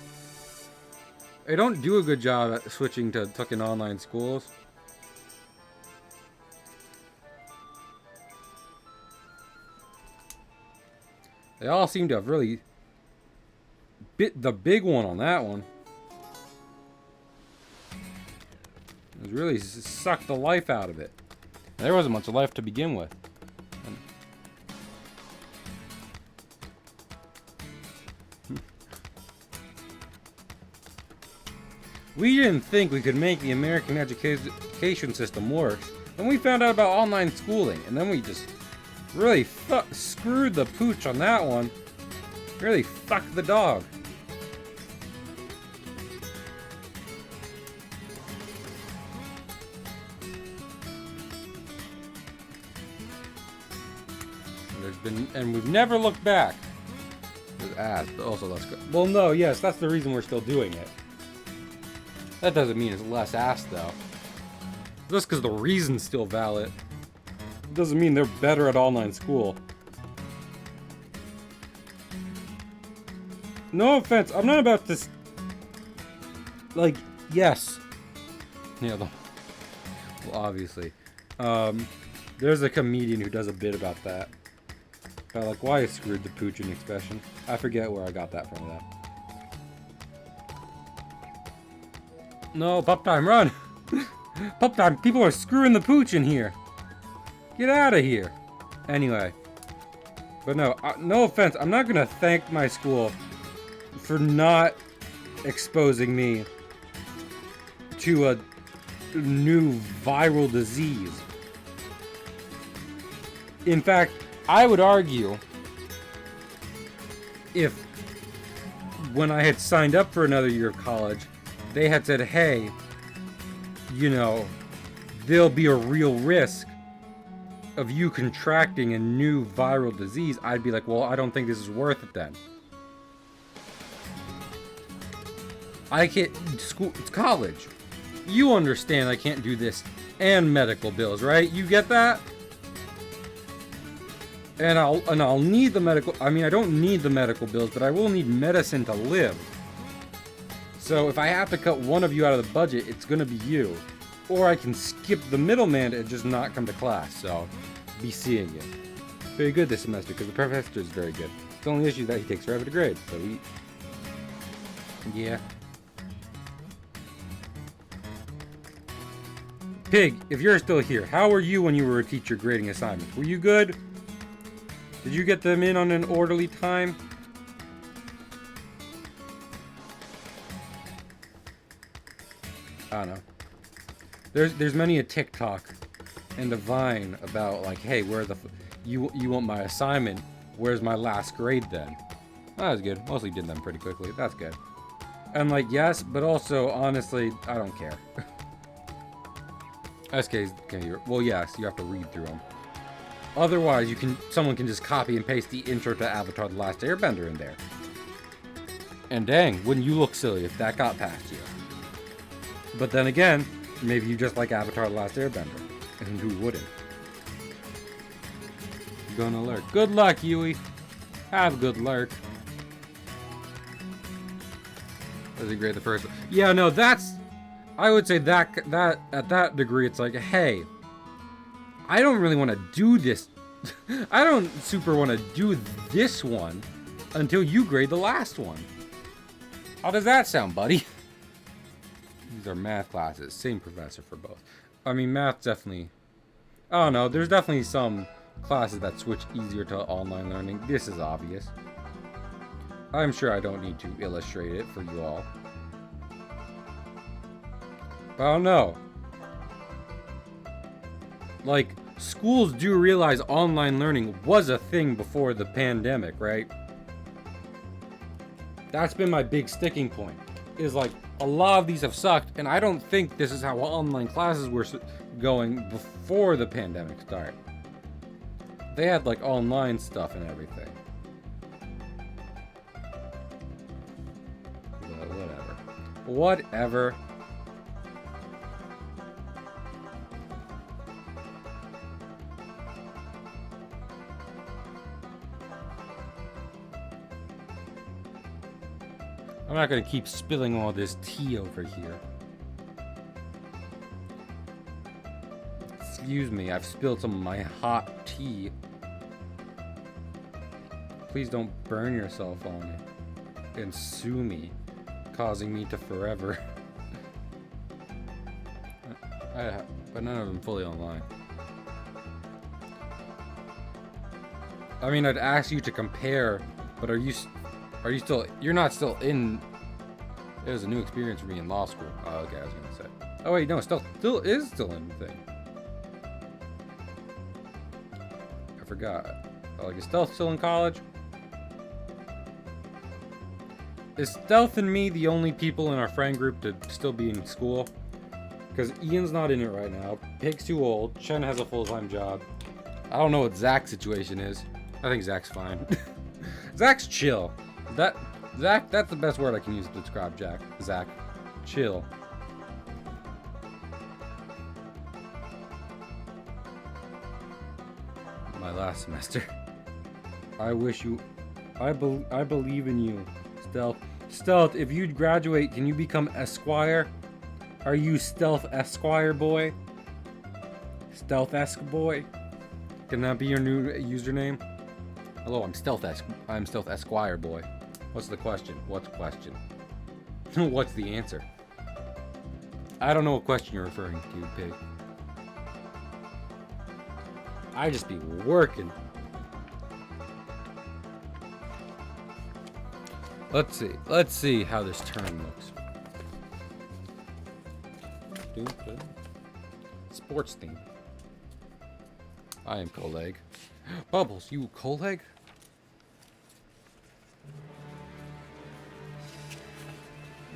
They don't do a good job at switching to fucking online schools. They all seem to have really bit the big one on that one. It really sucked the life out of it. There wasn't much life to begin with. We didn't think we could make the American education system work. Then we found out about online schooling, and then we just really screwed the pooch on that one. Really fucked the dog. And we've never looked back. There's ass, but also less good. Well, no, yes, that's the reason we're still doing it. That doesn't mean it's less ass, though. Just because the reason's still valid doesn't mean they're better at online school. No offense, I'm not about to... Like, yes. Yeah, well, obviously. There's a comedian who does a bit about that. About, like, why I screwed the pooching expression. I forget where I got that from, though. No, pup time, run! Pup time, people are screwing the pooch in here. Get out of here. Anyway. But no, no offense, I'm not gonna thank my school for not exposing me to a new viral disease. In fact, I would argue if when I had signed up for another year of college, they had said, hey, you know, there'll be a real risk of you contracting a new viral disease, I'd be like, well, I don't think this is worth it then. I can't, school, it's college. You understand I can't do this and medical bills, right? You get that? And I'll need the medical, I mean, I don't need the medical bills, but I will need medicine to live. So if I have to cut one of you out of the budget, it's gonna be you. Or I can skip the middleman and just not come to class, so be seeing you. Very good this semester, because the professor is very good. The only issue is that he takes forever to grade, so yeah. Pig, if you're still here, how were you when you were a teacher grading assignments? Were you good? Did you get them in on an orderly time? I don't know. There's many a TikTok and a Vine about like, hey, where the you want my assignment? Where's my last grade then? That was good. Mostly did them pretty quickly. That's good. And like, yes, but also honestly, I don't care. SK's well, yes, you have to read through them. Otherwise, someone can just copy and paste the intro to Avatar: The Last Airbender in there. And dang, wouldn't you look silly if that got past you? But then again, maybe you just like Avatar: The Last Airbender. And who wouldn't? Gonna lurk. Good luck, Yui. Have good lurk. Was it great the first one? Yeah, no, that's... I would say that at that degree, it's like, hey, I don't really want to do this. I don't super want to do this one until you grade the last one. How does that sound, buddy? These are math classes. Same professor for both. I mean, math definitely... I don't know. There's definitely some classes that switch easier to online learning. This is obvious. I'm sure I don't need to illustrate it for you all. But I don't know. Like, schools do realize online learning was a thing before the pandemic, right? That's been my big sticking point. Is like, a lot of these have sucked, and I don't think this is how online classes were going before the pandemic started. They had like online stuff and everything. Whatever. I'm not gonna keep spilling all this tea over here. Excuse me, I've spilled some of my hot tea. Please don't burn yourself on it and sue me, causing me to forever. But none of them fully online. I mean, I'd ask you to compare, but are you still, you're not still in, it was a new experience for me in law school. Oh, okay, I was gonna say. Oh wait, no, still is still in the thing. I forgot. Oh, like, is Stealth still in college? Is Stealth and me the only people in our friend group to still be in school? Because Ian's not in it right now. Pig's too old. Chen has a full-time job. I don't know what Zach's situation is. I think Zach's fine. Zach's chill. Zach, that's the best word I can use to describe Zach. Chill. My last semester. I believe in you, Stealth. Stealth, if you graduate, can you become Esquire? Are you Stealth Esquire boy? Stealth Boy? Can that be your new username? Hello, I'm Stealth Esquire boy. What's the question? What's the question? What's the answer? I don't know what question you're referring to, Pig. I just be working. Let's see how this turn looks. Sports theme. I am Coleg. Bubbles, you Coleg?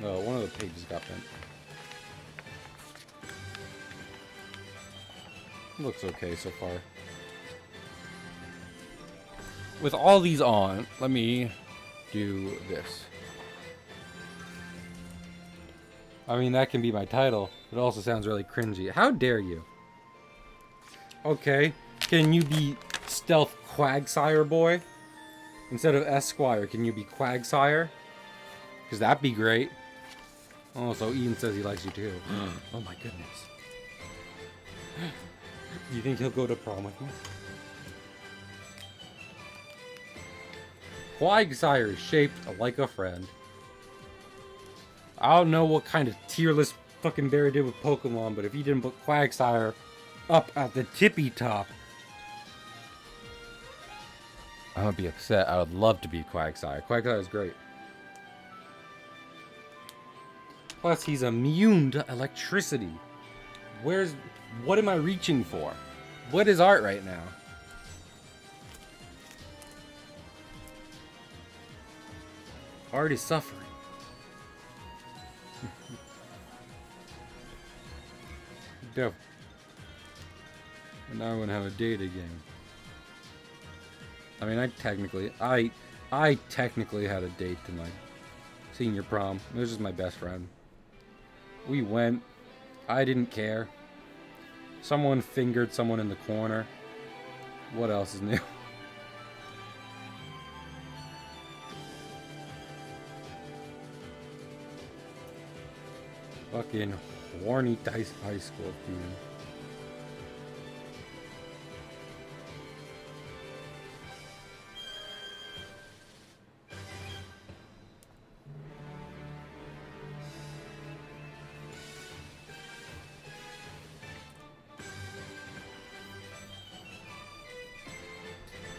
No, one of the pages got bent. Looks okay so far. With all these on, let me do this. I mean, that can be my title. It also sounds really cringy. How dare you? Okay, can you be Stealth Quagsire boy? Instead of Esquire, can you be Quagsire? Because that'd be great. Oh, so Ian says he likes you too. Oh my goodness. Do you think he'll go to prom with me? Quagsire is shaped like a friend. I don't know what kind of tier list fucking Barry did with Pokemon, but if he didn't put Quagsire up at the tippy top, I would be upset. I would love to be Quagsire. Quagsire is great. Plus, he's immune to electricity. What am I reaching for? What is art right now? Art is suffering. Dope. And now I want to have a date again. I mean, I technically had a date to my senior prom. It was just my best friend. We went. I didn't care. Someone fingered someone in the corner. What else is new? Fucking horny dice high school dude.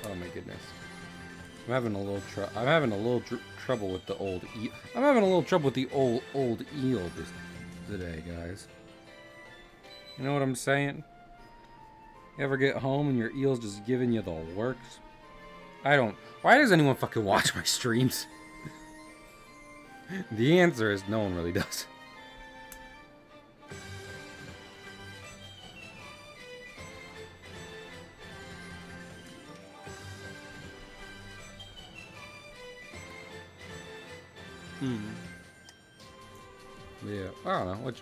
Oh my goodness. I'm having a little trouble with the old I'm having a little trouble with the old eel today, guys. You know what I'm saying? You ever get home and your eel's just giving you the works? Why does anyone fucking watch my streams? The answer is no one really does. Yeah, I don't know.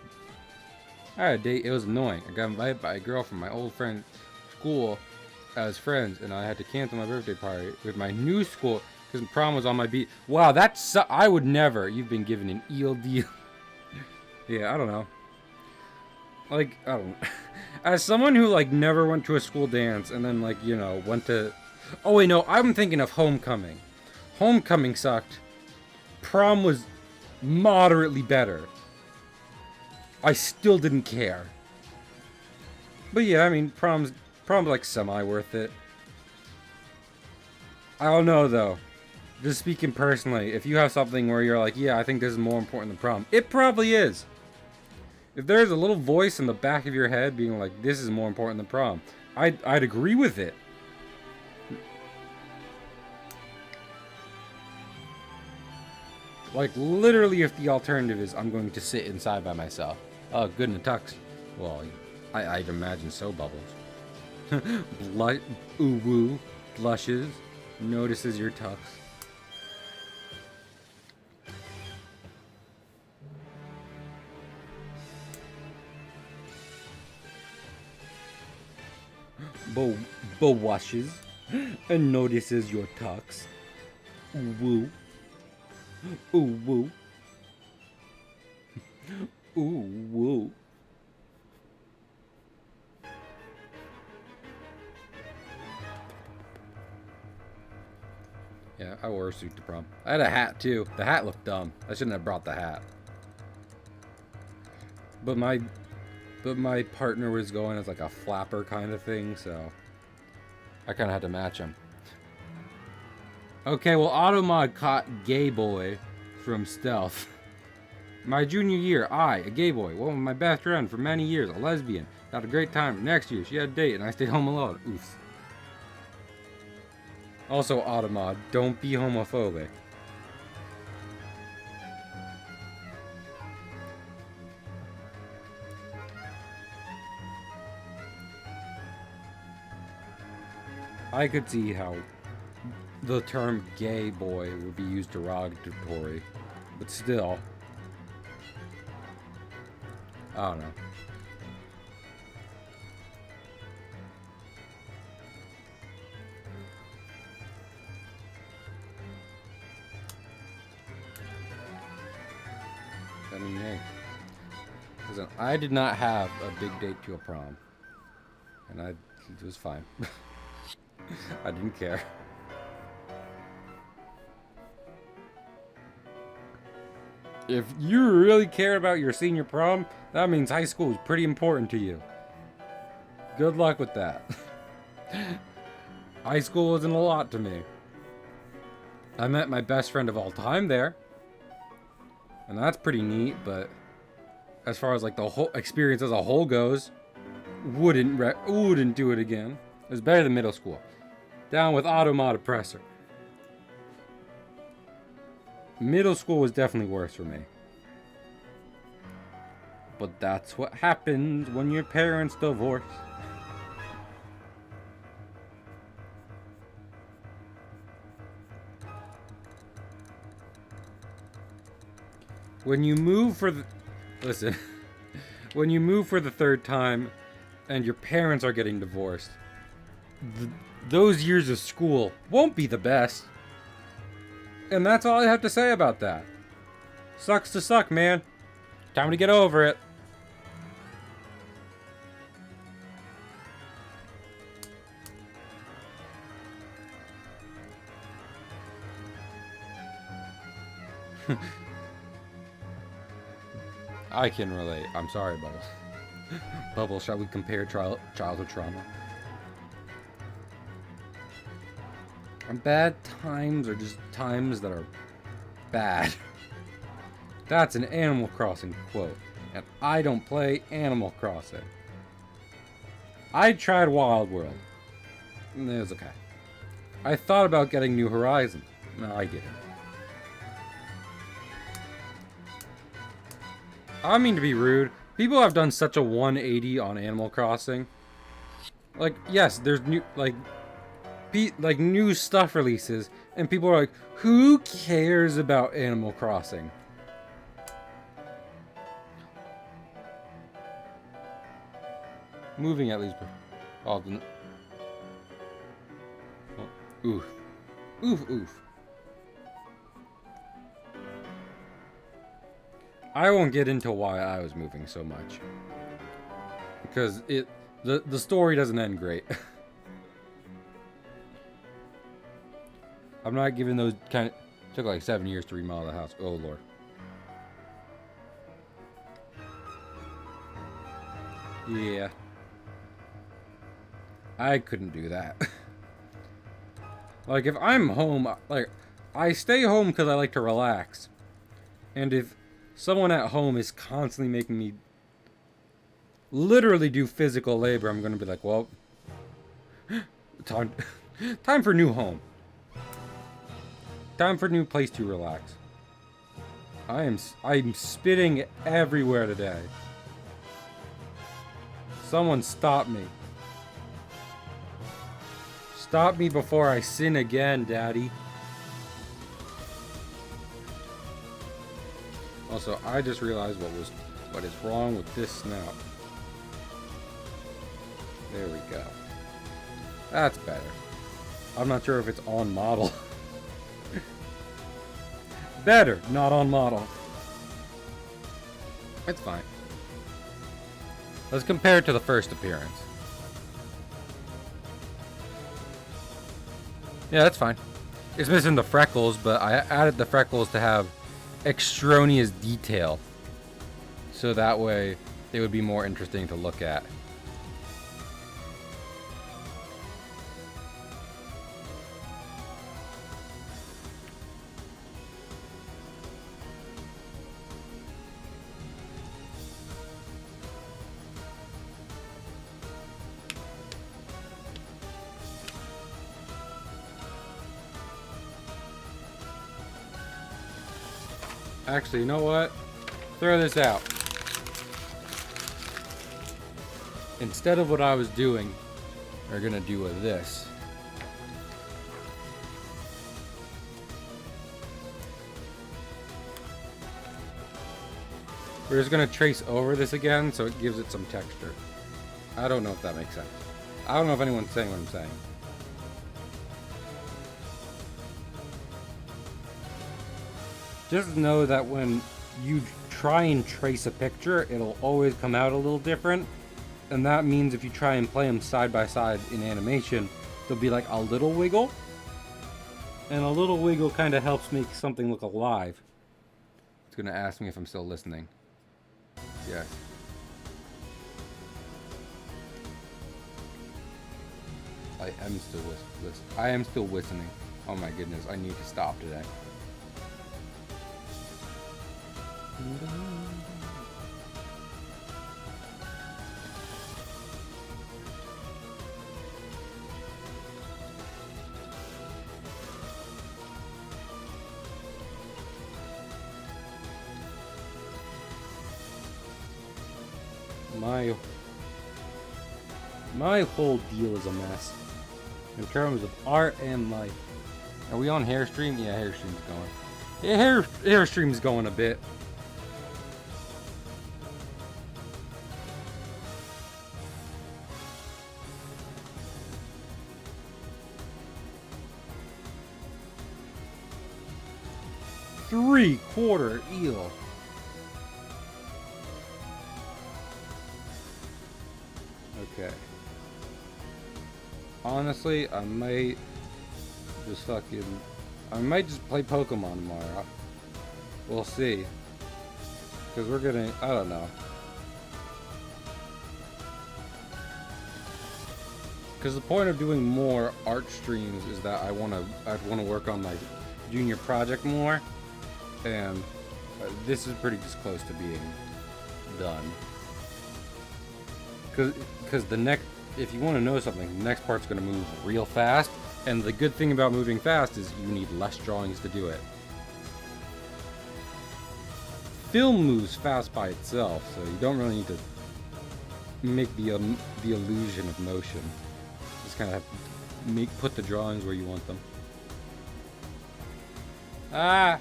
I had a date. It was annoying. I got invited by a girl from my old friend's school as friends, and I had to cancel my birthday party with my new school because prom was on my beat. Wow, I would never. You've been given an eel deal. Yeah, I don't know. Like, I don't know. As someone who, like, never went to a school dance and then, like, you know, went to... Oh, wait, no. I'm thinking of homecoming. Homecoming sucked. Prom was moderately better. I still didn't care. But yeah, I mean, prom's like semi worth it. I don't know though. Just speaking personally, if you have something where you're like, yeah, I think this is more important than prom, it probably is. If there's a little voice in the back of your head being like, this is more important than prom, I'd agree with it. Like, literally, if the alternative is I'm going to sit inside by myself. Oh, good in a tux. Well, I'd imagine so, Bubbles. Ooh woo, blushes, notices your tux. Washes and notices your tux. Ooh woo. Ooh woo. Ooh woo. Yeah, I wore a suit to prom. I had a hat too. The hat looked dumb. I shouldn't have brought the hat. But my partner was going as like a flapper kind of thing, so I kind of had to match him. Okay, well, Automod caught gay boy from stealth. My junior year, a gay boy, one of my best friend for many years, a lesbian, had a great time. Next year, she had a date, and I stayed home alone. Oof. Also, Automod, don't be homophobic. I could see how the term gay boy would be used derogatory, but still, I don't know. I mean, hey, listen, I did not have a big date to a prom, and it was fine. I didn't care. If you really care about your senior prom, that means high school is pretty important to you. Good luck with that. High school isn't a lot to me. I met my best friend of all time there. And that's pretty neat, but as far as like the whole experience as a whole goes, wouldn't do it again. It was better than middle school. Down with Automata Oppressor. Middle school was definitely worse for me. But that's what happens when your parents divorce. When you move for the... Listen. When you move for the third time and your parents are getting divorced, those years of school won't be the best. And that's all I have to say about that. Sucks to suck, man. Time to get over it. I can relate. I'm sorry, Bubbles. Bubbles, shall we compare childhood trauma? And bad times are just times that are bad. That's an Animal Crossing quote. And I don't play Animal Crossing. I tried Wild World. It was okay. I thought about getting New Horizons. No, I didn't. I don't mean to be rude. People have done such a 180 on Animal Crossing. Like, yes, there's new, like new stuff releases, and people are like, who cares about Animal Crossing? Moving at least. Oh, oof. Oof, oof. I won't get into why I was moving so much. Because the story doesn't end great. I'm not giving those took like 7 years to remodel the house. Oh lord. Yeah. I couldn't do that. Like if I'm home, like I stay home because I like to relax. And if someone at home is constantly making me literally do physical labor, I'm gonna be like, well, time for new home. Time for new place to relax. I'm spitting everywhere today. Someone stop me. Stop me before I sin again, Daddy. Also, I just realized what is wrong with this snout. There we go. That's better. I'm not sure if it's on model. Better, not on model. It's fine. Let's compare it to the first appearance. Yeah, that's fine. It's missing the freckles, but I added the freckles to have extraneous detail. So that way, they would be more interesting to look at. Actually, you know what? Throw this out. Instead of what I was doing, we're gonna do with this. We're just gonna trace over this again so it gives it some texture. I don't know if that makes sense. I don't know if anyone's saying what I'm saying. Just know that when you try and trace a picture, it'll always come out a little different. And that means if you try and play them side by side in animation, there'll be like a little wiggle. And a little wiggle kind of helps make something look alive. It's gonna ask me if I'm still listening. Yes. I am still I am still listening. Oh my goodness, I need to stop today. My whole deal is a mess in terms of art and life. Are we on Hairstream? Yeah, Hairstream's going. Yeah, Hairstream's going a bit. Three-quarter eel. Okay. Honestly, I might just play Pokemon tomorrow. We'll see. Because we're gonna, I don't know. Because the point of doing more art streams is that I wanna work on my junior project more. And this is pretty just close to being done. Because the next, if you want to know something, the next part's going to move real fast. And the good thing about moving fast is you need less drawings to do it. Film moves fast by itself, so you don't really need to make the illusion of motion. Just kind of put the drawings where you want them. Ah!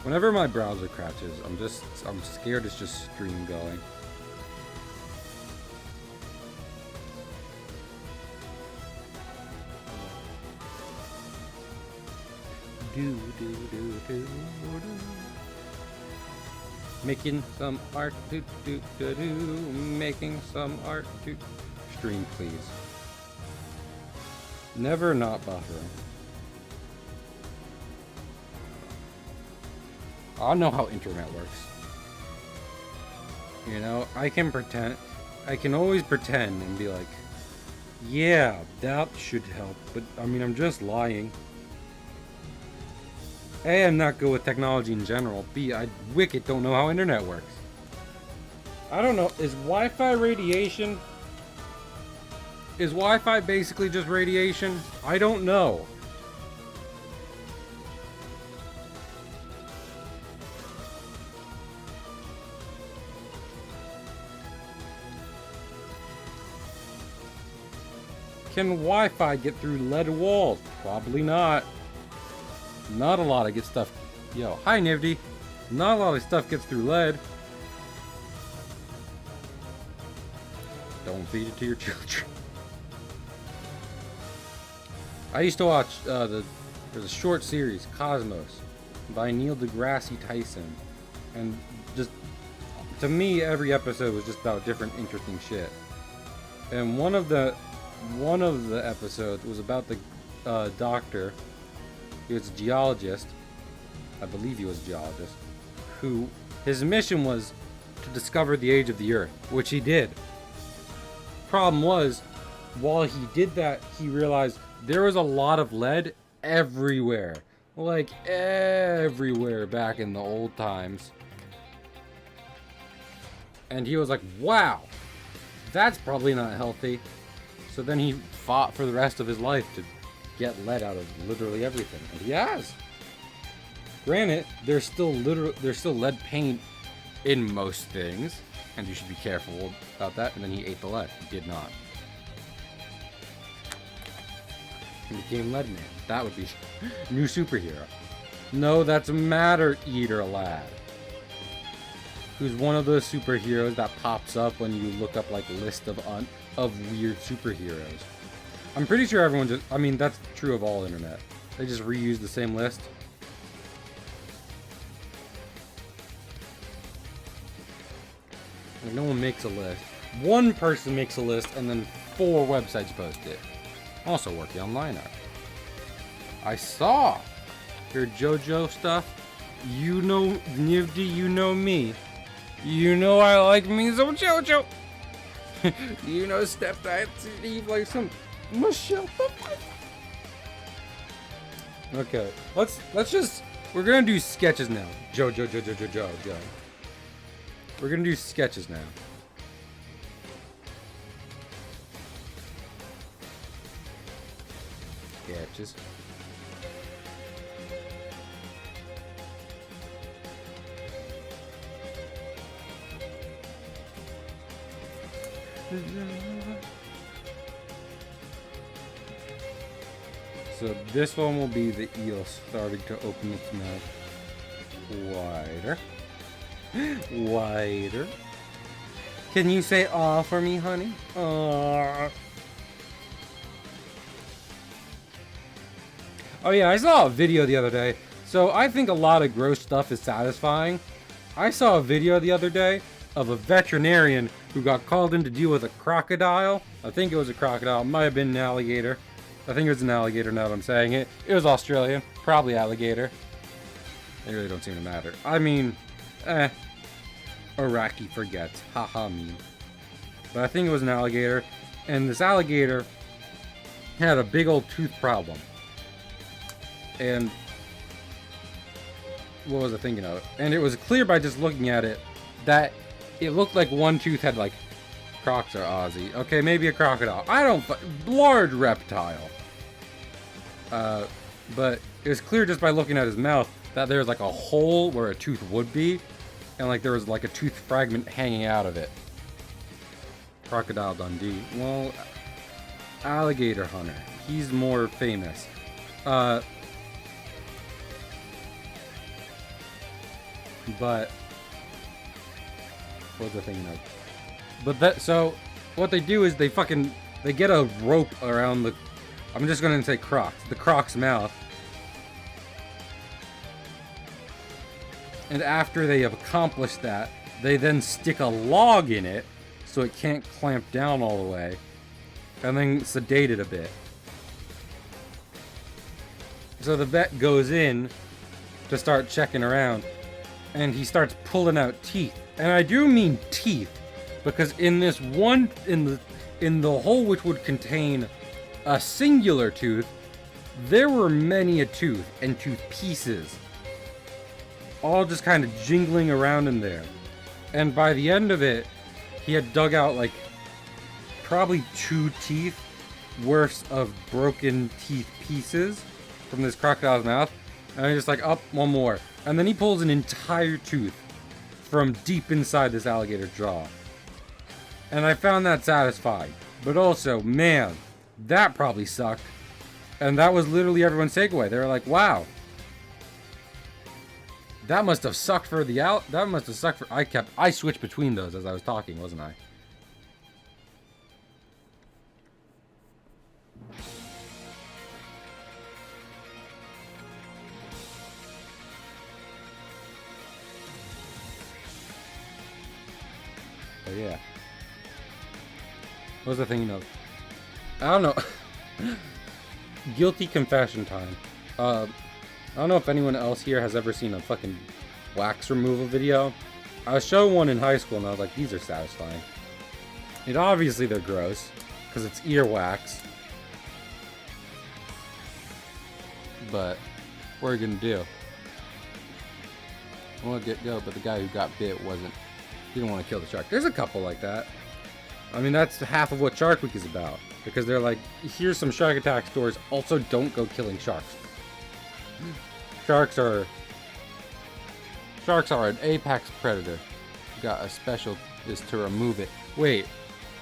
Whenever my browser crashes, I'm scared it's just stream going. Making some art, making some art, stream please. Never not buffering. I know how internet works. You know, I can always pretend and be like, yeah, that should help, but I mean, I'm just lying. A, I'm not good with technology in general. B, I wicked don't know how internet works. I don't know, is Wi-Fi radiation? Is Wi-Fi basically just radiation? I don't know. Can Wi-Fi get through lead walls? Probably not. Not a lot of stuff. Yo, hi Nifty. Not a lot of stuff gets through lead. Don't feed it to your children. I used to watch there's a short series, Cosmos, by Neil deGrasse Tyson, and just to me every episode was just about different interesting shit. And one of the episodes was about the doctor. He was a geologist. I believe he was a geologist. Who, his mission was to discover the age of the Earth, which he did. Problem was, while he did that, he realized there was a lot of lead everywhere. Like, everywhere back in the old times. And he was like, wow, that's probably not healthy. So then he fought for the rest of his life to get lead out of literally everything, and he has. Granted, there's still lead paint in most things, and you should be careful about that. And then he ate the lead. He did not. He became Lead Man. That would be new superhero. No, that's Matter Eater Lad. Who's one of those superheroes that pops up when you look up like list of weird superheroes. I'm pretty sure everyone just, I mean, that's true of all internet. They just reuse the same list. Like, no one makes a list. One person makes a list and then 4 websites post it. Also working on line art. I saw your JoJo stuff. You know, Nivdi, you know me. You know I like me some JoJo. You know, Stepdad Steve like some Michelle. Okay, let's just, we're gonna do sketches now. Joe. We're gonna do sketches now. Sketches. So this one will be the eel starting to open its mouth wider. Wider. Can you say aw for me, honey? Aw. Oh yeah, I saw a video the other day. So I think a lot of gross stuff is satisfying. I saw a video the other day of a veterinarian who got called in to deal with a crocodile. I think it was a crocodile. It might have been an alligator. I think it was an alligator now that I'm saying it. It was Australian. Probably alligator. They really don't seem to matter. I mean, Iraqi forgets. Haha meme. But I think it was an alligator. And this alligator had a big old tooth problem. And what was I thinking of? And it was clear by just looking at it that it looked like one tooth had like, crocs are Aussie. Okay, maybe a crocodile. I don't, large reptile. But it was clear just by looking at his mouth that there was like a hole where a tooth would be, and like there was like a tooth fragment hanging out of it. Crocodile Dundee. Well, alligator hunter. He's more famous. But what was I thinking of? But that, so what they do is they get a rope around the, I'm just gonna say the croc's mouth. And after they have accomplished that, they then stick a log in it so it can't clamp down all the way, and then sedate it a bit. So the vet goes in to start checking around, and he starts pulling out teeth. And I do mean teeth, because in this one, in the hole which would contain a singular tooth, there were many a tooth and tooth pieces, all just kind of jingling around in there. And by the end of it, he had dug out like probably 2 teeth worth of broken teeth pieces from this crocodile's mouth. And he's just like, up, one more. And then he pulls an entire tooth from deep inside this alligator jaw. And I found that satisfying. But also, man, that probably sucked. And that was literally everyone's takeaway. They were like, wow. That must have sucked for the that must have sucked for, I switched between those as I was talking, wasn't I? Oh yeah. What was I thinking of? I don't know. Guilty confession time. I don't know if anyone else here has ever seen a fucking wax removal video. I was showing one in high school and I was like, these are satisfying. And obviously they're gross, because it's earwax. But, what are you gonna do? I want to get go, but the guy who got bit wasn't. He didn't want to kill the shark. There's a couple like that. I mean, that's half of what Shark Week is about. Because they're like, here's some shark attack stories. Also, don't go killing sharks. Sharks are an apex predator. Got a special is to remove it. Wait.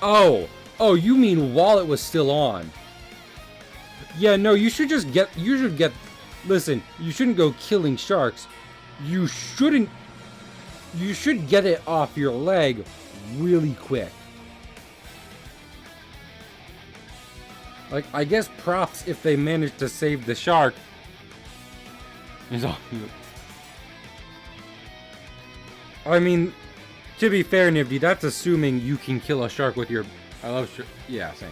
Oh, you mean while it was still on? Yeah, no, you should get listen, you shouldn't go killing sharks. You shouldn't. You should get it off your leg really quick. Like, I guess props if they manage to save the shark. I mean, to be fair, Nifty, that's assuming you can kill a shark with your... yeah, same.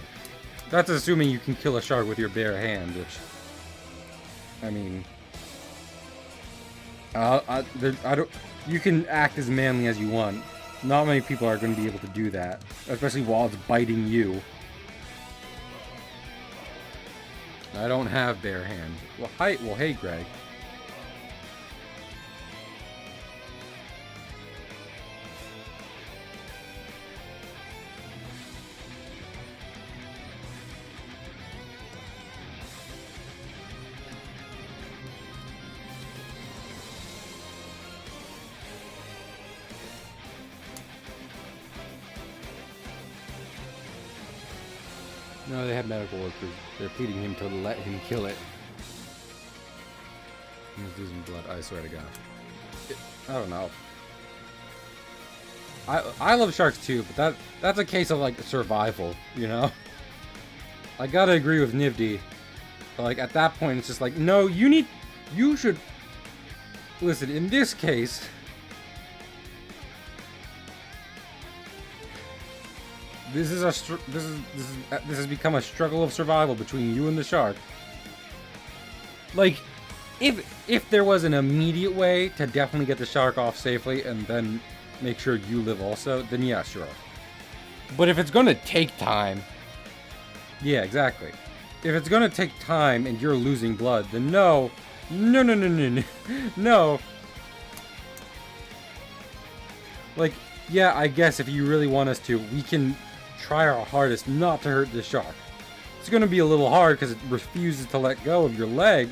That's assuming you can kill a shark with your bare hand, which... I mean... I don't... You can act as manly as you want. Not many people are going to be able to do that. Especially while it's biting you. I don't have bare hands. Well, hey, Greg. No, they have medical workers. They're pleading him to let him kill it. He's losing blood, I swear to God. I don't know. I love sharks too, but that's a case of like survival, you know? I gotta agree with Nifty. Like at that point it's just like, no, you should listen, in this case, this has become a struggle of survival between you and the shark. Like, if there was an immediate way to definitely get the shark off safely and then make sure you live also, then yeah, sure. But if it's gonna take time, yeah, exactly. If it's gonna take time and you're losing blood, then no. Like, yeah, I guess if you really want us to, we can try our hardest not to hurt the shark. It's going to be a little hard because it refuses to let go of your leg.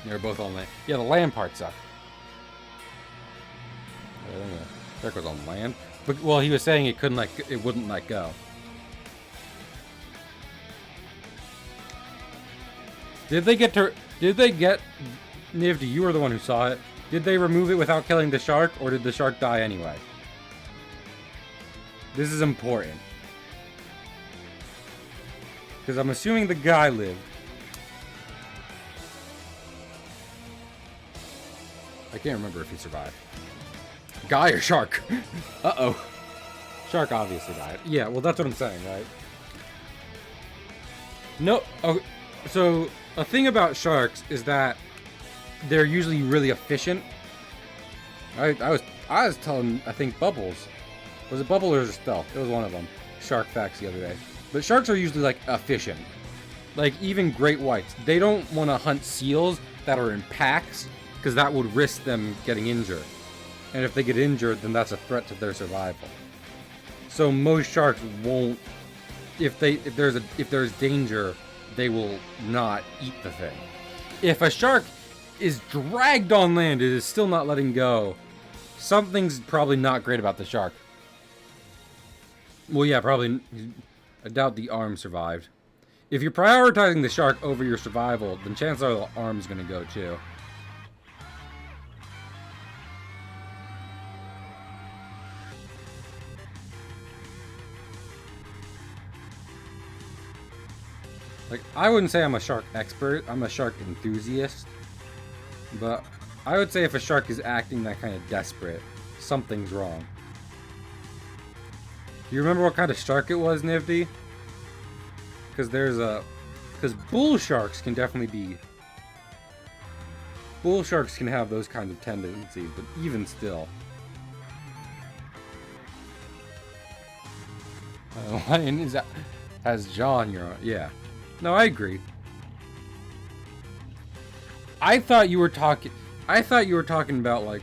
They're both on land. Yeah, the land part sucked. The shark was on land. But, well, he was saying it wouldn't let go. Did they get Nifty, you were the one who saw it. Did they remove it without killing the shark, or did the shark die anyway? This is important. Because I'm assuming the guy lived. I can't remember if he survived. Guy or shark? Uh-oh. Shark obviously died. Yeah, well that's what I'm saying, right? No, oh, so a thing about sharks is that they're usually really efficient. I was telling, I think, Bubbles. Was it Bubble or was it Stealth? It was one of them. Shark facts the other day. But sharks are usually, like, efficient. Like, even great whites. They don't want to hunt seals that are in packs, because that would risk them getting injured. And if they get injured, then that's a threat to their survival. So most sharks won't... If there's danger, they will not eat the thing. If a shark is dragged on land, it is still not letting go. Something's probably not great about the shark. Well, yeah, probably. I doubt the arm survived. If you're prioritizing the shark over your survival, then chances are the arm's gonna go too. Like, I wouldn't say I'm a shark expert. I'm a shark enthusiast. But I would say if a shark is acting that kind of desperate, something's wrong. Do you remember what kind of shark it was, Nifty? Because bull sharks can definitely be... Bull sharks can have those kinds of tendencies, but even still. Lion is has John, yeah. No, I agree. I thought you were talking about, like...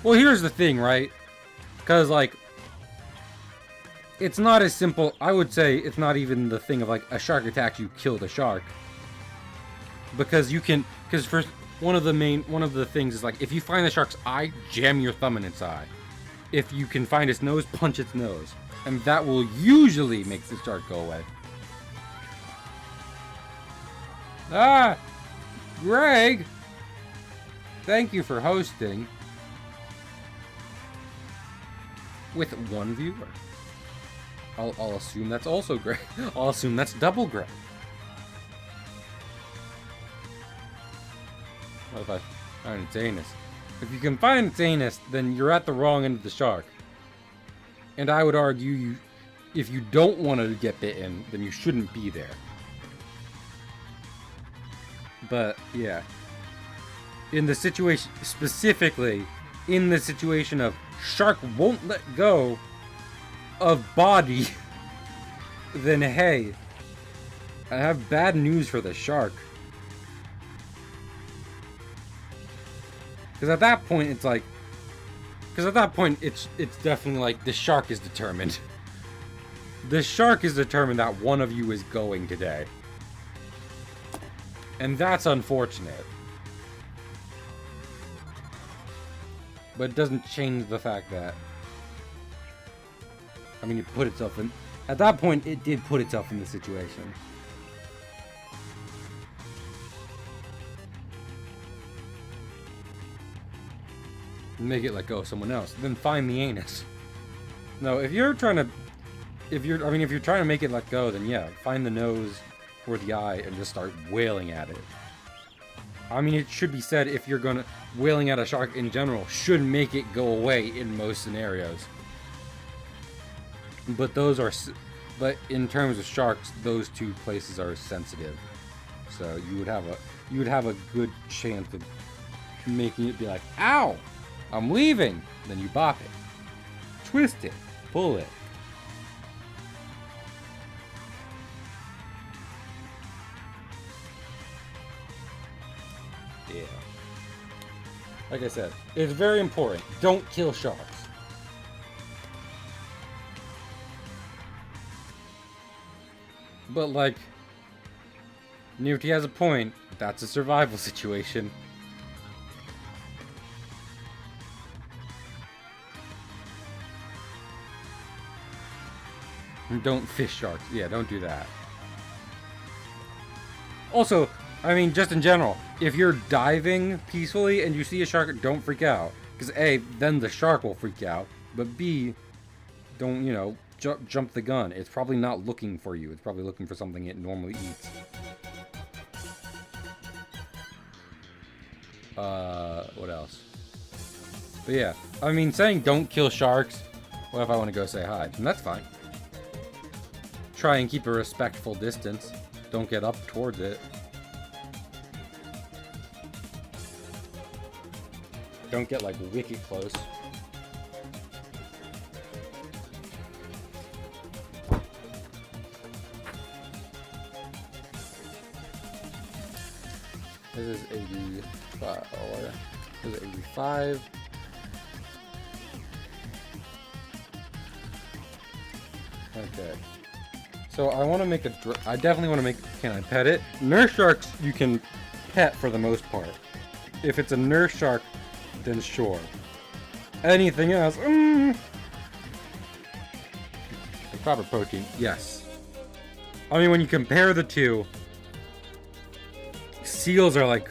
Well, here's the thing, right? Because, like... It's not as simple... I would say it's not even the thing of, like, a shark attacks you, kill the shark. Because you can... Because first, one of the things is, like, if you find the shark's eye, jam your thumb in its eye. If you can find its nose, punch its nose. And that will usually make the shark go away. Ah! Greg! Thank you for hosting. With one viewer. I'll assume that's also Greg. I'll assume that's double Greg. What if I find its anus? If you can find its anus, then you're at the wrong end of the shark. And I would argue if you don't want to get bitten, then you shouldn't be there. But, yeah. In the situation, specifically, in the situation of shark won't let go of body, then hey, I have bad news for the shark. Because at that point, it's like... Because at that point, it's definitely like the shark is determined. The shark is determined that one of you is going today. And that's unfortunate. But it doesn't change the fact that... I mean, it put itself in... At that point, it did put itself in the situation. Make it let go of someone else. Then find the anus. No, if you're trying to... If you're trying to make it let go, then yeah, find the nose or the eye and just start wailing at it. I mean, it should be said, if you're gonna... Wailing at a shark in general should make it go away in most scenarios. But those are... But in terms of sharks, those two places are sensitive. So you would have a good chance of making it be like, ow! I'm leaving! Then you bop it. Twist it. Pull it. Yeah. Like I said, it's very important. Don't kill sharks. But like, Newty has a point. That's a survival situation. Don't fish sharks. Yeah, don't do that. Also, I mean, just in general, if you're diving peacefully and you see a shark, don't freak out. Because A, then the shark will freak out. But B, don't, you know, jump the gun. It's probably not looking for you. It's probably looking for something it normally eats. What else? But yeah, I mean, saying don't kill sharks, what if I want to go say hi? And that's fine. Try and keep a respectful distance. Don't get up towards it. Don't get, like, wicked close. This is 85. This is 85. Okay. So I want to make I definitely want to make... Can I pet it? Nurse sharks you can pet for the most part. If it's a nurse shark, then sure. Anything else? The proper protein, yes. I mean, when you compare the two, seals are like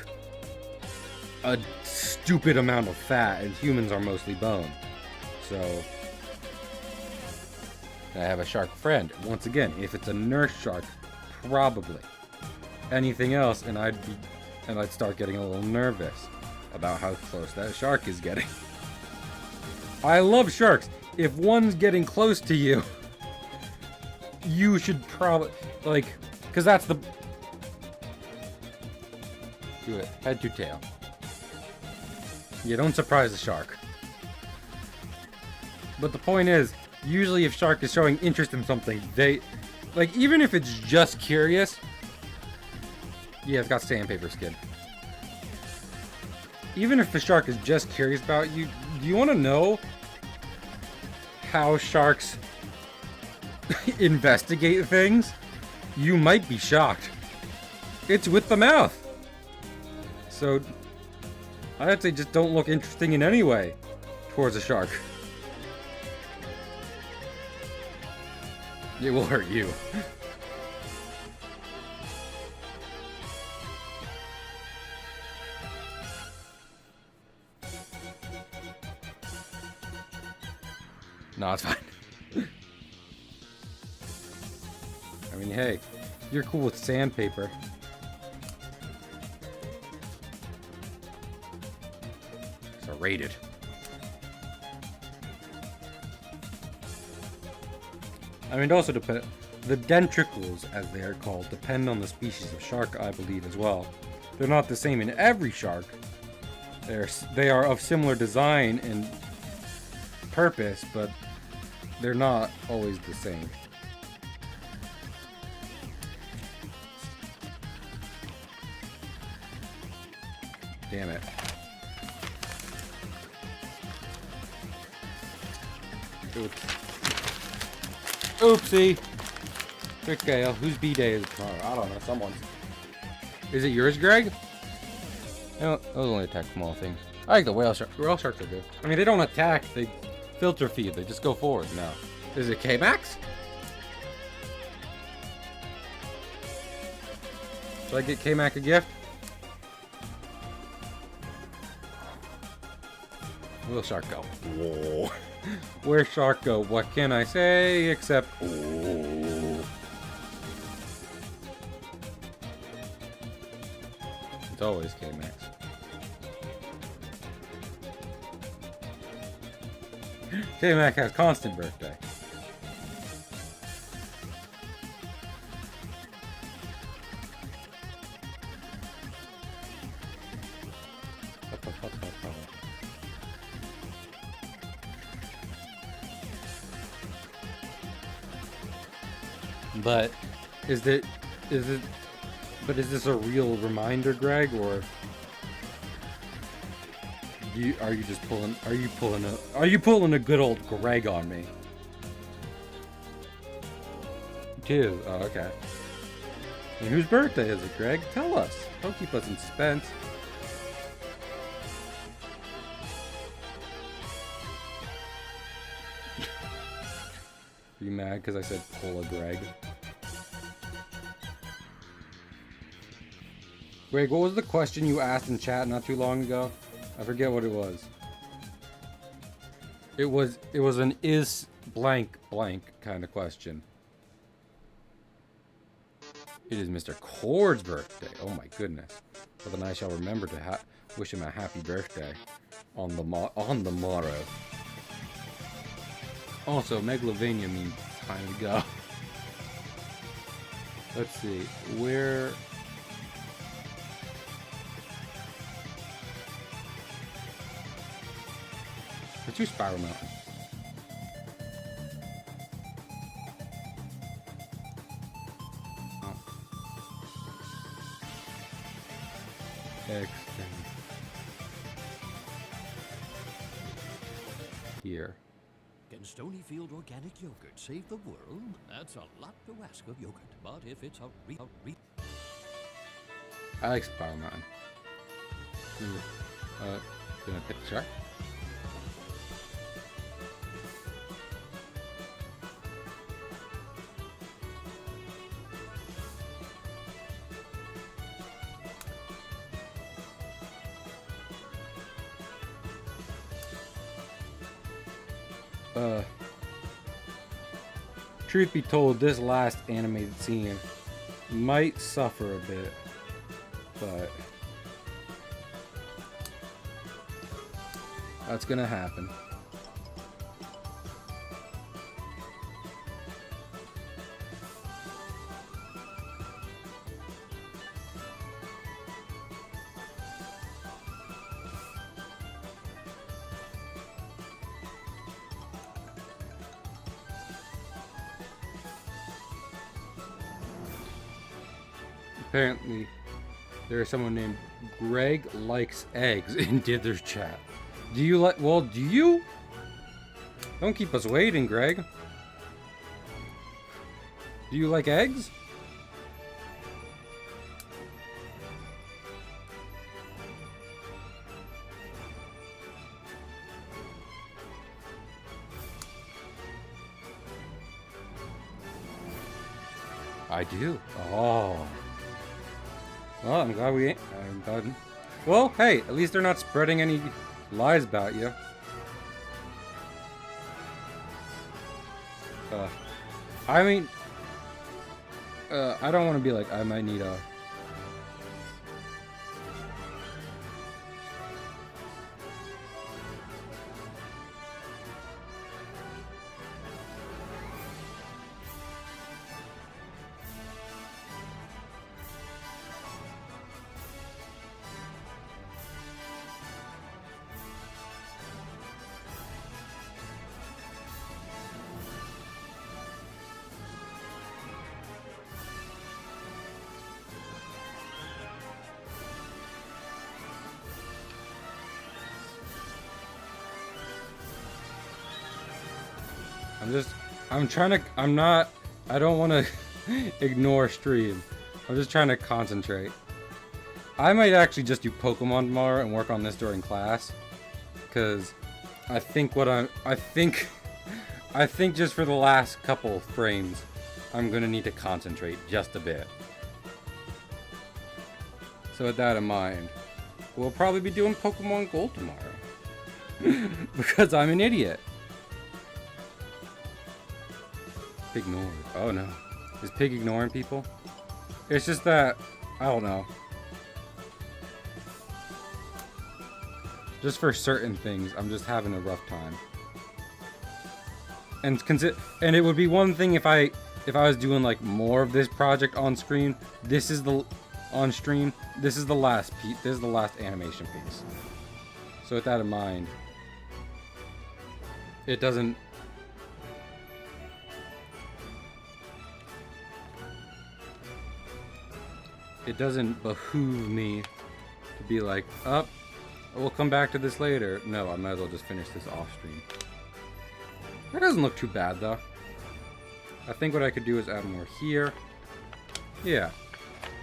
a stupid amount of fat, and humans are mostly bone. So... I have a shark friend. Once again, if it's a nurse shark, probably. Anything else, and I'd start getting a little nervous about how close that shark is getting. I love sharks. If one's getting close to you, you should probably, like, because that's the... Do it. Head to tail. You don't surprise the shark. But the point is, usually if shark is showing interest in something, they... Like, even if it's just curious... Yeah, it's got sandpaper skin. Even if the shark is just curious about you, do you want to know how sharks investigate things? You might be shocked. It's with the mouth. So, I'd say just don't look interesting in any way towards a shark. It will hurt you. No, it's fine. I mean, hey, you're cool with sandpaper. So rated. I mean, it also depends. The dentricles, as they are called, depend on the species of shark, I believe, as well. They're not the same in every shark. They are of similar design and purpose, but they're not always the same. Damn it. Oops. Oopsie. Quick Gale. Whose B-Day is it tomorrow? I don't know. Someone's. Is it yours, Greg? No, those only attack small things. I like the whale shark. Whale sharks are good. I mean, they don't attack. They filter feed. They just go forward. No. Is it K-Max? Should I get K-Mac a gift? Whale shark go. Whoa. Where shark go? What can I say except oh. It's always K-Max. K-Mac has constant birthday. But is this a real reminder, Greg, or are you pulling a good old Greg on me? Two. Oh, okay. And whose birthday is it, Greg? Tell us. Don't keep us in suspense. Are you mad because I said pull a Greg? Greg, what was the question you asked in chat not too long ago? I forget what it was. It was an is blank blank kind of question. It is Mr. Cord's birthday. Oh my goodness. Well, then I shall remember to wish him a happy birthday on the morrow. Also, Megalovania means time to go. Let's see, where... Let's do Spiral Mountain. Oh. Extend. Here. Can Stonyfield organic yogurt save the world? That's a lot to ask of yogurt, but if it's I like Spiral Mountain. Gonna pick the shark? Truth be told, this last animated scene might suffer a bit, but that's gonna happen. Apparently, there is someone named Greg Likes Eggs in Dither's chat. Do you like... Well, do you? Don't keep us waiting, Greg. Do you like eggs? I do. Oh. Well, I'm glad we ain't. I'm glad. Well, hey, at least they're not spreading any lies about you. I mean, I don't want to be like, I might need a... I don't want to ignore stream. I'm just trying to concentrate. I might actually just do Pokemon tomorrow and work on this during class. Because I think just for the last couple frames, I'm going to need to concentrate just a bit. So with that in mind, we'll probably be doing Pokemon Gold tomorrow. Because I'm an idiot. Ignored. Oh no. Is Pig ignoring people? It's just that, I don't know. Just for certain things, I'm just having a rough time. And it would be one thing if I was doing like more of this project on screen. This is the This is the last piece. This is the last animation piece. So with that in mind, it doesn't behoove me to be like, we'll come back to this later. No, I might as well just finish this off stream. That doesn't look too bad though. I think what I could do is add more here. Yeah.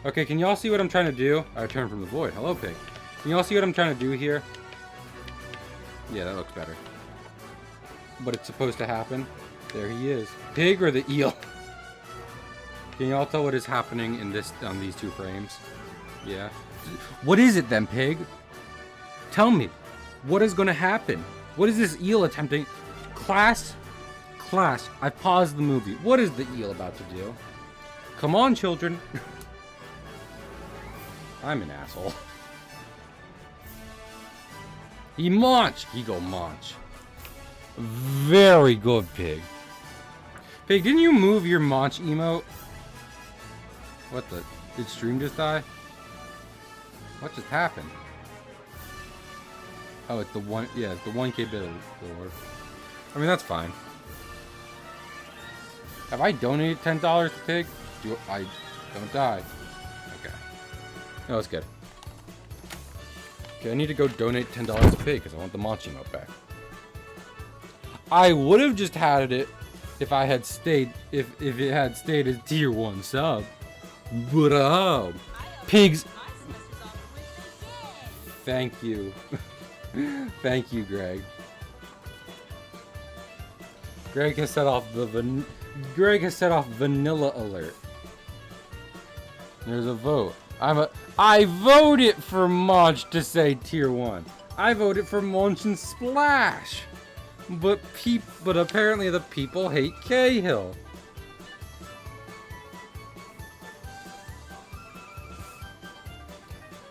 Okay, can y'all see what I'm trying to do? I returned from the void. Hello, Pig. Can y'all see what I'm trying to do here? Yeah, that looks better. But it's supposed to happen. There he is. Pig or the eel? Can y'all tell what is happening in on these two frames? Yeah. What is it then, Pig? Tell me. What is going to happen? What is this eel attempting? Class, I paused the movie. What is the eel about to do? Come on, children. I'm an asshole. He munch. He go munch. Very good, Pig. Pig, didn't you move your munch emote? What the? Did stream just die? What just happened? Oh, it's the one. Yeah, it's the 1K bit award. I mean, that's fine. Have I donated $10 to Pig? I don't die. Okay. No, it's good. Okay, I need to go donate $10 to Pig because I want the Monchi emote back. I would have just had it if I had stayed. If it had stayed as tier 1 sub. But Pigs. Thank you. Thank you, Greg. Greg has set off vanilla alert. There's a vote. I voted for Munch to say tier 1. I voted for Munch and Splash. But apparently the people hate Cahill.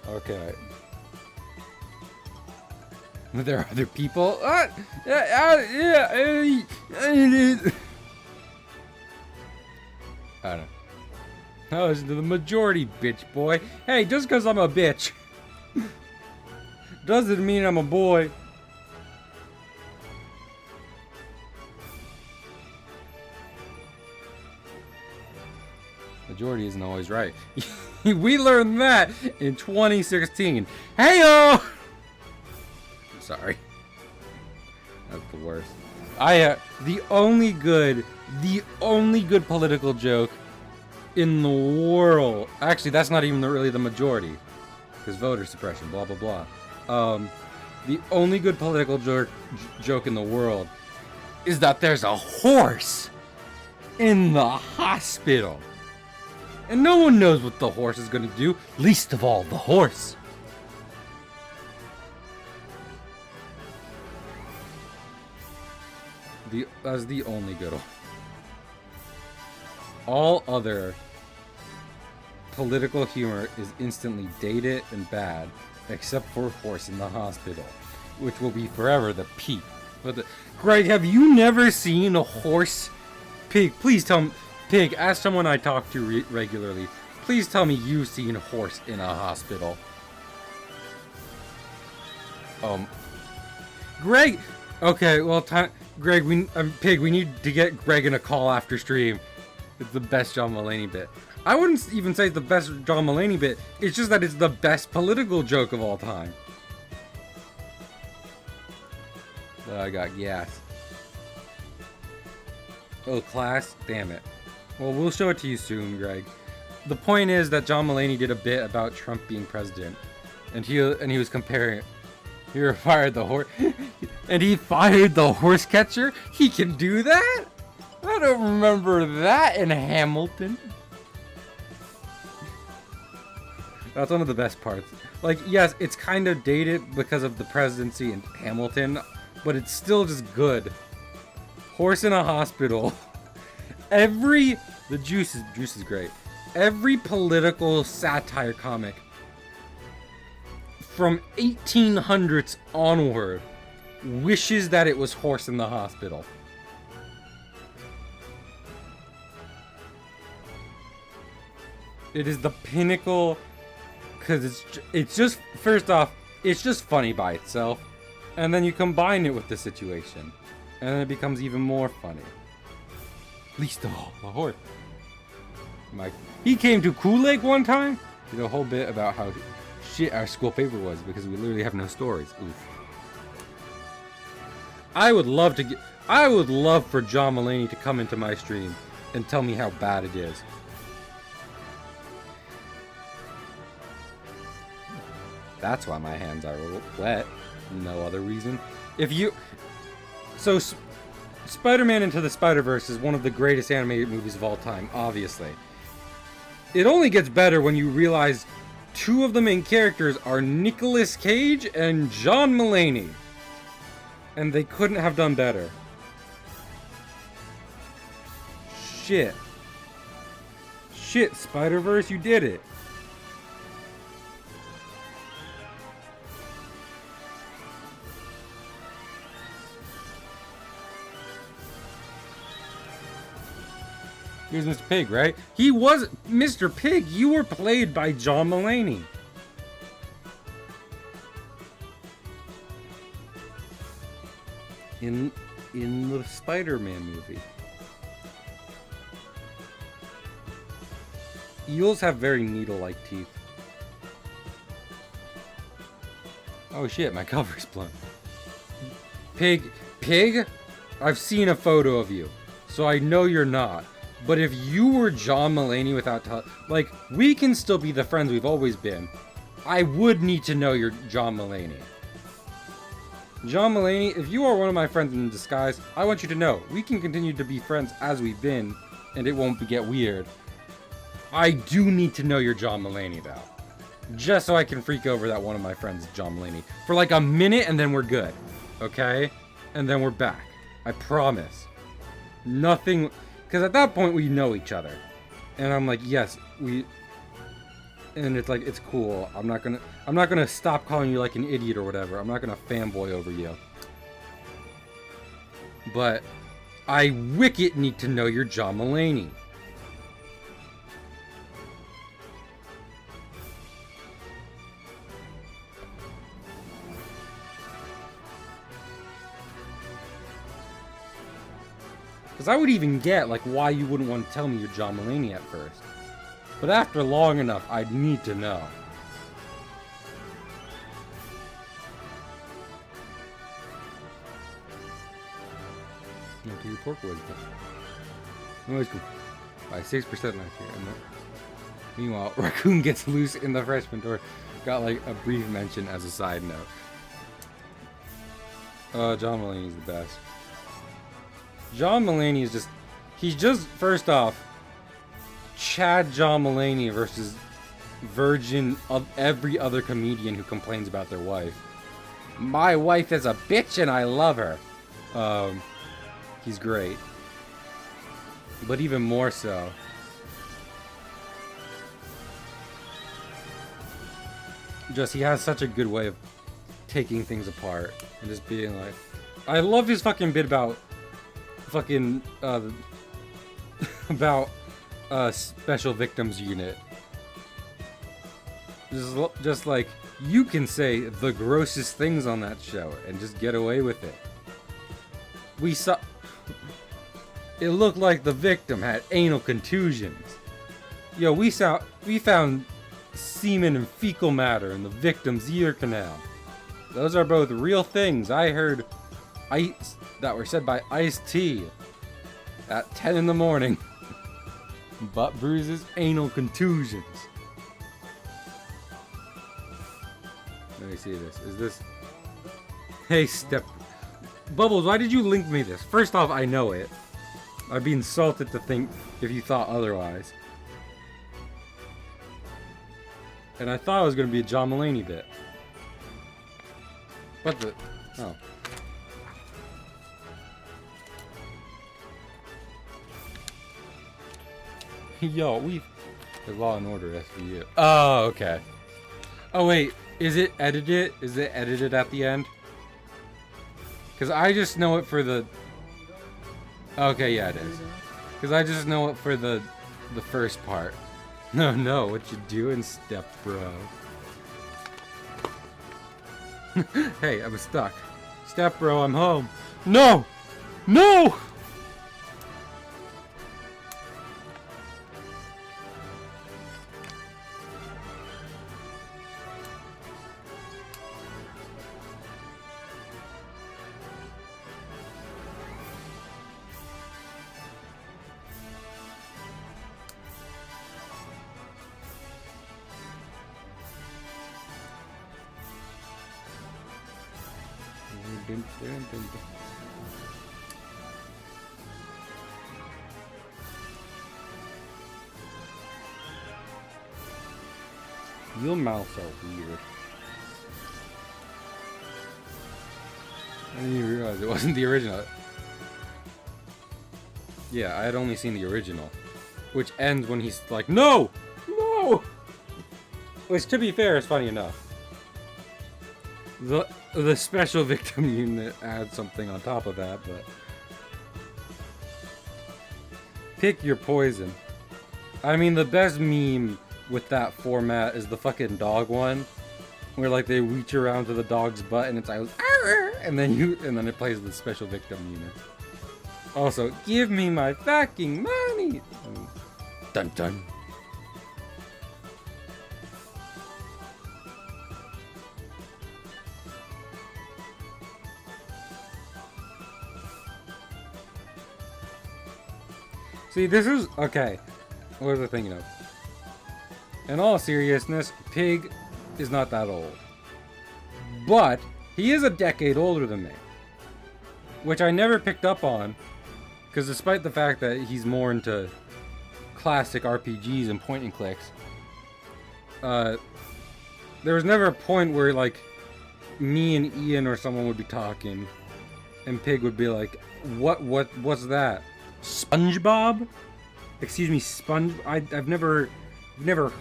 Okay. There are other people. I don't know. I listen to the majority, bitch boy. Hey, just because I'm a bitch doesn't mean I'm a boy. Majority isn't always right. We learned that in 2016. Hey-o! Sorry. That's the worst. The only good political joke in the world. Actually, that's not even really the majority. Because voter suppression, blah, blah, blah. The only good political joke in the world is that there's a horse in the hospital. And no one knows what the horse is going to do, least of all the horse. That's the only good one. All other political humor is instantly dated and bad, except for Horse in the Hospital, which will be forever the peak. Greg, have you never seen a horse? Pig, please tell me. Pig, as someone I talk to regularly, please tell me you've seen a Horse in a Hospital. Greg. Okay, well, Greg, Pig, we need to get Greg in a call after stream. It's the best John Mulaney bit. I wouldn't even say it's the best John Mulaney bit. It's just that it's the best political joke of all time. I got gas. Oh, class? Damn it. Well, we'll show it to you soon, Greg. The point is that John Mulaney did a bit about Trump being president, and he was comparing it. He fired the horse, and he fired the horse catcher. He can do that? I don't remember that in Hamilton. That's one of the best parts. Like, yes, it's kind of dated because of the presidency in Hamilton, but it's still just good. Horse in a Hospital. The Juice is great. Every political satire comic from 1800s onward wishes that it was Horse in the Hospital. It is the pinnacle, because it's just, first off, it's just funny by itself, and then you combine it with the situation, and then it becomes even more funny. Listo, the horse. He came to Kool-Aid one time. Did a whole bit about how shit our school paper was because we literally have no stories. Oof. I would love for John Mulaney to come into my stream and tell me how bad it is. That's why my hands are wet. No other reason. Spider-Man Into the Spider-Verse is one of the greatest animated movies of all time, obviously. It only gets better when you realize two of the main characters are Nicolas Cage and John Mulaney. And they couldn't have done better. Shit, Spider-Verse, you did it. Here's Mr. Pig, right? He was Mr. Pig. You were played by John Mulaney. In the Spider-Man movie. Eels have very needle-like teeth. Oh shit, my cover's blown. Pig, I've seen a photo of you, so I know you're not. But if you were John Mulaney without we can still be the friends we've always been. I would need to know you're John Mulaney. John Mulaney, if you are one of my friends in disguise, I want you to know we can continue to be friends as we've been, and it won't get weird. I do need to know you're John Mulaney, though. Just so I can freak over that one of my friends is John Mulaney. For like a minute, and then we're good. Okay? And then we're back. I promise. Nothing... Because at that point, we know each other. And I'm like, yes, we... And it's like, it's cool. I'm not gonna stop calling you like an idiot or whatever. I'm not gonna fanboy over you. But I wicked need to know you're John Mulaney. Because I would even get, like, why you wouldn't want to tell me you're John Mulaney at first. But after long enough, I'd need to know. Your pork was good. By 6% last year. Meanwhile, Raccoon gets loose in the freshman door. Got like a brief mention as a side note. John Mulaney is the best. John Mulaney is he's just, first off, Chad John Mulaney versus virgin of every other comedian who complains about their wife. My wife is a bitch and I love her. He's great. But even more so, Just, he has such a good way of taking things apart and just being like, I love his fucking bit about fucking about special victims unit. Just like, you can say the grossest things on that show and just get away with it. We saw, it looked like the victim had anal contusions. Yo, we found semen and fecal matter in the victim's ear canal. Those are both real things I heard that were said by Ice-T at 10 in the morning. Butt bruises, anal contusions. Let me see this. Is this... Hey, Bubbles, why did you link me this? First off, I know it. I'd be insulted to think if you thought otherwise. And I thought it was going to be a John Mulaney bit. What the... Oh. Yo, the Law and Order SVU. Oh, okay. Oh, wait. Is it edited? Is it edited at the end? Because I just know it for the... Okay, yeah, it is. Because I just know it for the first part. No, what you doing, step bro? Hey, I'm stuck. Step bro, I'm home. No! No! Your mouths are weird. I didn't even realize it wasn't the original. Yeah, I had only seen the original. Which ends when he's like, no! No! Which, to be fair, is funny enough. The special victim unit adds something on top of that, but... Pick your poison. I mean, the best meme with that format is the fucking dog one, where like they reach around to the dog's butt and it's like, "Arr!" and then it plays the special victim unit. Also, give me my fucking money. Dun dun. See, this is okay. What was I thinking of? In all seriousness, Pig is not that old. But he is a decade older than me. Which I never picked up on. Because despite the fact that he's more into classic RPGs and point and clicks, there was never a point where like me and Ian or someone would be talking and Pig would be like, what's that? SpongeBob? Excuse me, I've never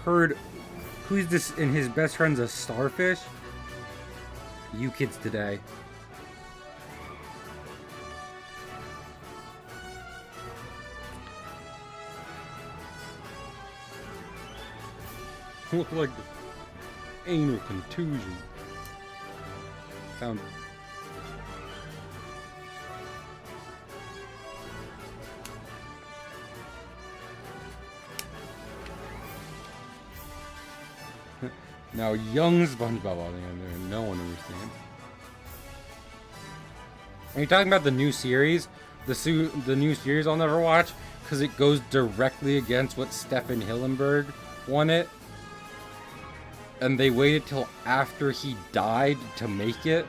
heard. Who's this? And his best friend's a starfish? You kids today. Look like the anal contusion. Found. Now, young SpongeBob on there, no one understands. Are you talking about the new series? The new series I'll never watch? Because it goes directly against what Stefan Hillenberg wanted. And they waited till after he died to make it.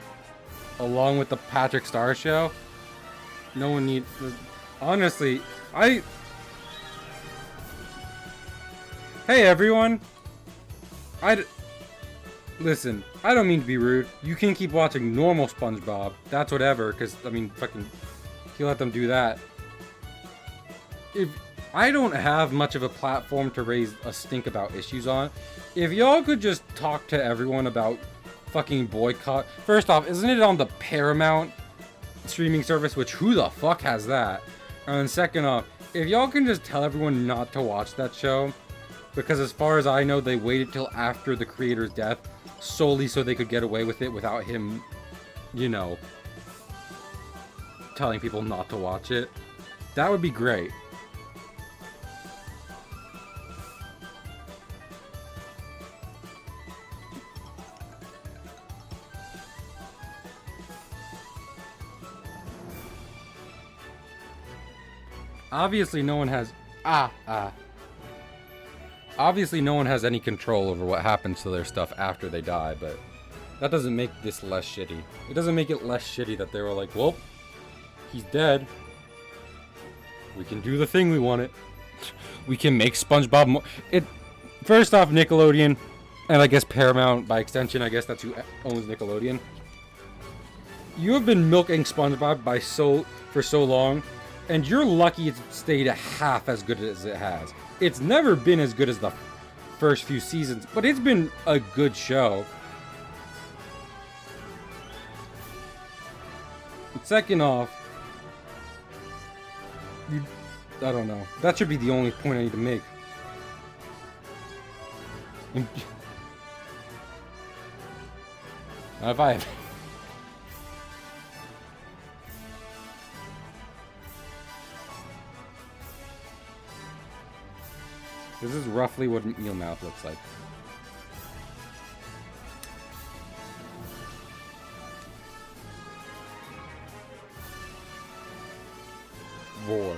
Along with the Patrick Star Show. No one needs... Honestly, Hey everyone! Listen, I don't mean to be rude. You can keep watching normal SpongeBob. That's whatever, because, I mean, fucking... You let them do that. I don't have much of a platform to raise a stink about issues on. If y'all could just talk to everyone about fucking boycott. First off, isn't it on the Paramount streaming service? Which, who the fuck has that? And second off, if y'all can just tell everyone not to watch that show, because as far as I know, they waited till after the creator's death solely so they could get away with it without him, you know, telling people not to watch it. That would be great. Obviously, no one has... Obviously, no one has any control over what happens to their stuff after they die, but that doesn't make this less shitty. It doesn't make it less shitty that they were like, well, he's dead. We can do the thing we wanted. We can make SpongeBob more... First off, Nickelodeon, and I guess Paramount, by extension, I guess that's who owns Nickelodeon. You have been milking SpongeBob for so long, and you're lucky it's stayed half as good as it has. It's never been as good as the first few seasons, but it's been a good show. Second off, I don't know. That should be the only point I need to make. If I... This is roughly what an eel mouth looks like. Vor.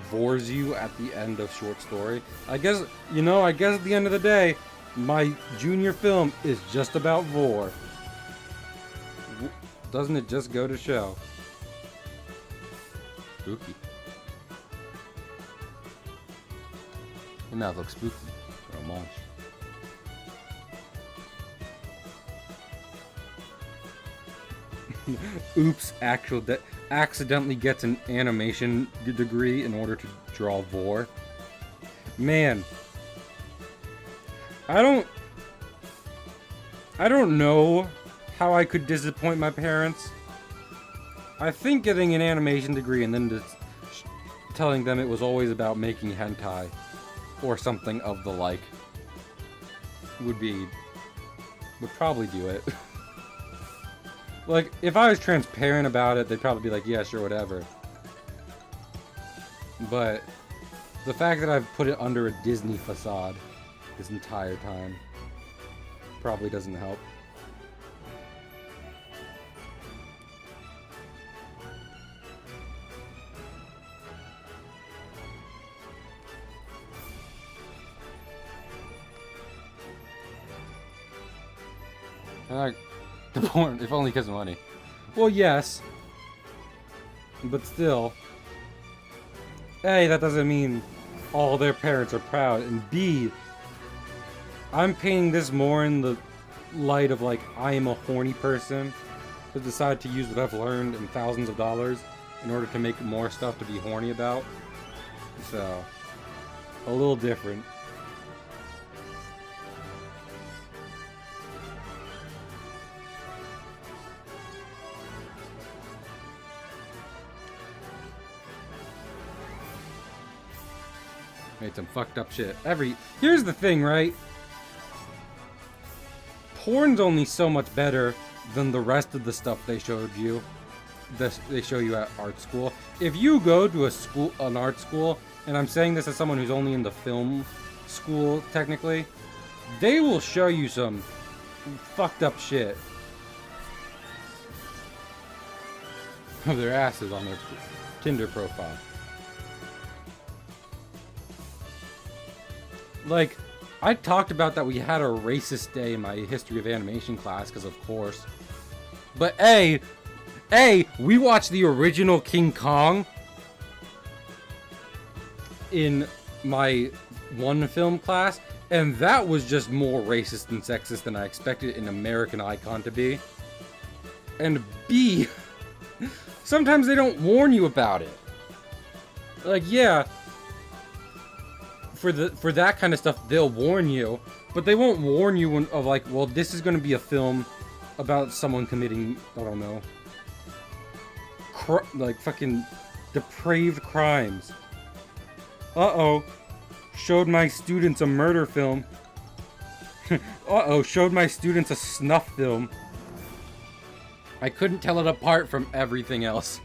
Vores you at the end of short story. I guess, I guess at the end of the day, my junior film is just about Vor. Doesn't it just go to show? Spooky. Your mouth looks spooky for a munch. Oops, accidentally gets an animation degree in order to draw Vor. Man. I don't know how I could disappoint my parents. I think getting an animation degree and then just telling them it was always about making hentai or something of the like would probably do it. Like, if I was transparent about it, they'd probably be like, yeah, sure, whatever. But the fact that I've put it under a Disney facade this entire time probably doesn't help. The porn, if only because of money. Well, yes. But still. A, that doesn't mean all their parents are proud. And B, I'm painting this more in the light of, like, I am a horny person who decided to use what I've learned in thousands of dollars in order to make more stuff to be horny about. So, a little different. Made some fucked up shit. Here's the thing, right? Porn's only so much better than the rest of the stuff they showed you. They show you at art school. If you go to an art school, and I'm saying this as someone who's only in the film school, technically, they will show you some fucked up shit of their asses on their Tinder profile. Like, I talked about that we had a racist day in my history of animation class, because of course. But we watched the original King Kong in my one film class, and that was just more racist and sexist than I expected an American icon to be. And B, sometimes they don't warn you about it. Like, yeah, for that kind of stuff, they'll warn you, but they won't warn you of like, well, this is going to be a film about someone committing, I don't know, like fucking depraved crimes. Uh-oh, showed my students a murder film. Uh-oh, showed my students a snuff film. I couldn't tell it apart from everything else.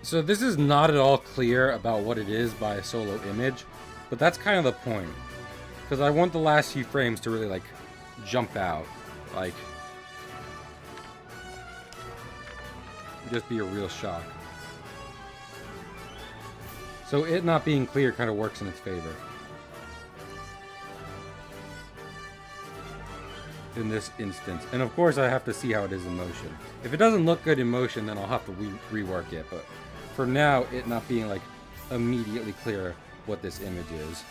So this is not at all clear about what it is by a solo image, but that's kind of the point. Because I want the last few frames to really, like, jump out. Like, just be a real shock. So it not being clear kind of works in its favor. In this instance. And of course I have to see how it is in motion. If it doesn't look good in motion, then I'll have to rework it. But for now, it not being, like, immediately clear what this image is.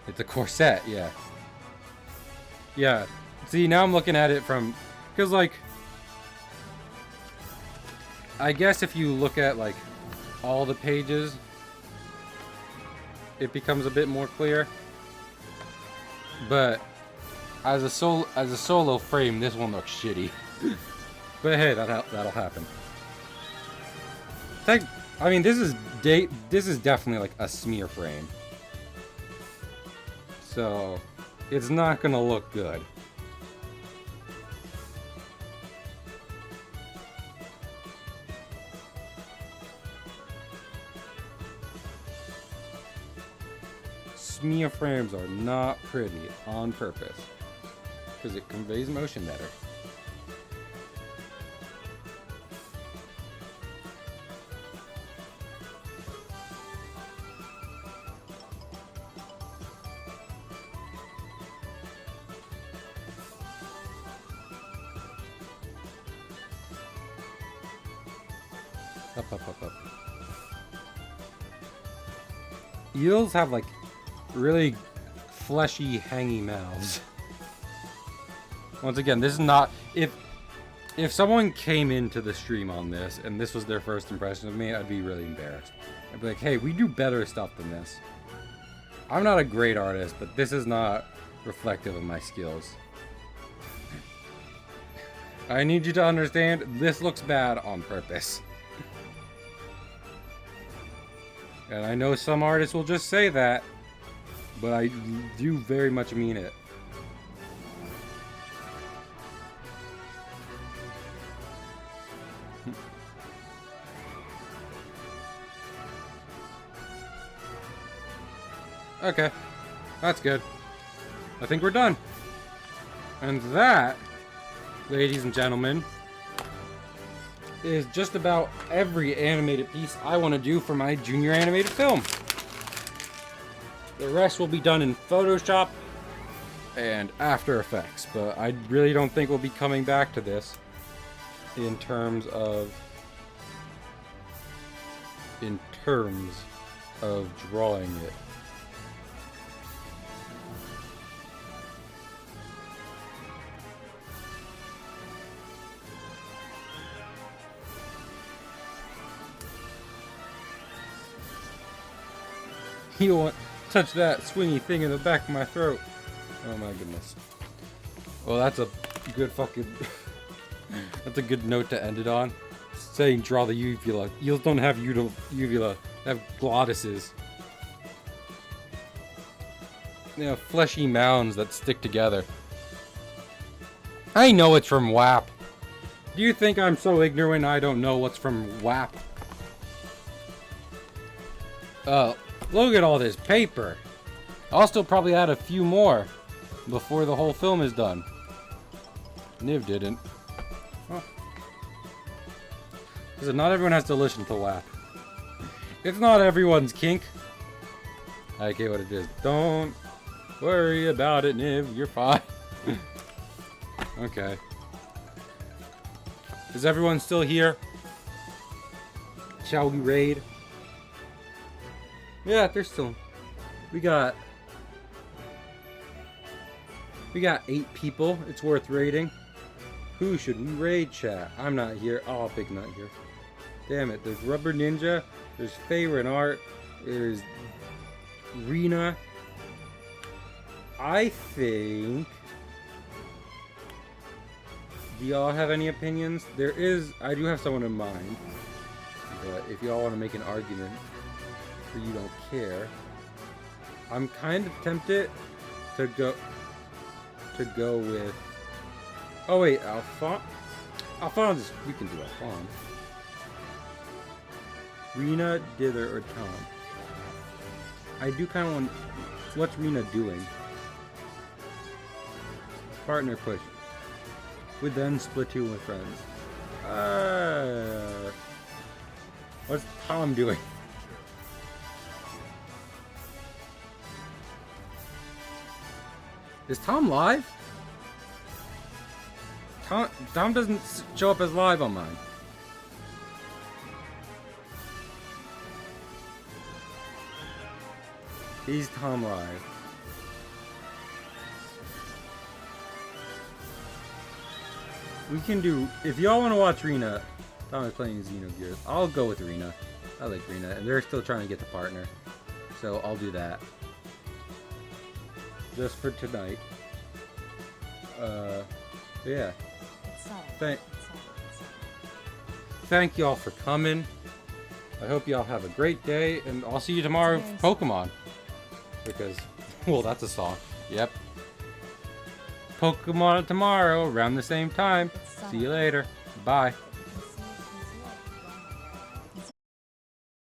It's a corset, yeah. Yeah. See, now I'm looking at it from... Because, like... I guess if you look at, like, all the pages, it becomes a bit more clear. But as a solo frame, this one looks shitty. But hey, that'll happen. I mean, this is definitely like a smear frame. So it's not gonna look good. Smear frames are not pretty on purpose, because it conveys motion better. Up. Eels have like really fleshy, hangy mouths. Once again, this is not... If someone came into the stream on this and this was their first impression of me, I'd be really embarrassed. I'd be like, hey, we do better stuff than this. I'm not a great artist, but this is not reflective of my skills. I need you to understand, this looks bad on purpose. And I know some artists will just say that, but I do very much mean it. Okay, that's good. I think we're done. And that, ladies and gentlemen, is just about every animated piece I want to do for my junior animated film. The rest will be done in Photoshop and After Effects, but I really don't think we'll be coming back to this in terms of drawing it. You don't want to touch that swingy thing in the back of my throat. Oh my goodness. Well, that's a good fucking... that's a good note to end it on. Saying draw the uvula. Eels don't have uvula. They have glottises. They have fleshy mounds that stick together. I know it's from WAP. Do you think I'm so ignorant I don't know what's from WAP? Look at all this paper. I'll still probably add a few more before the whole film is done. Niv didn't. Huh. Because not everyone has to listen to WAP. It's not everyone's kink. I get what it is. Don't worry about it, Niv. You're fine. Okay. Is everyone still here? Shall we raid? Yeah, there's still. We got 8 people. It's worth raiding. Who should we raid, chat? I'm not here. Oh, Big Nut here. Damn it. There's Rubber Ninja. There's Favorite Art. There's Rena. I think. Do y'all have any opinions? I do have someone in mind. But if y'all want to make an argument or you don't care, I'm kind of tempted to go with. Oh wait, Alphonse. We can do Alphonse. Rena, Dither, or Tom. I do kind of want. What's Rena doing? Partner push. Would then Splatoon with friends. What's Tom doing? Is Tom live? Tom doesn't show up as live on mine. Is Tom live? We can do, if y'all want to watch Rena, Tom is playing Xenogears. I'll go with Rena. I like Rena, and they're still trying to get the partner. So I'll do that. Just for tonight. Yeah. Thank y'all for coming. I hope y'all have a great day, and I'll see you tomorrow for Pokemon. Because, well, that's a song. Yep. Pokemon tomorrow around the same time. See you later. Bye.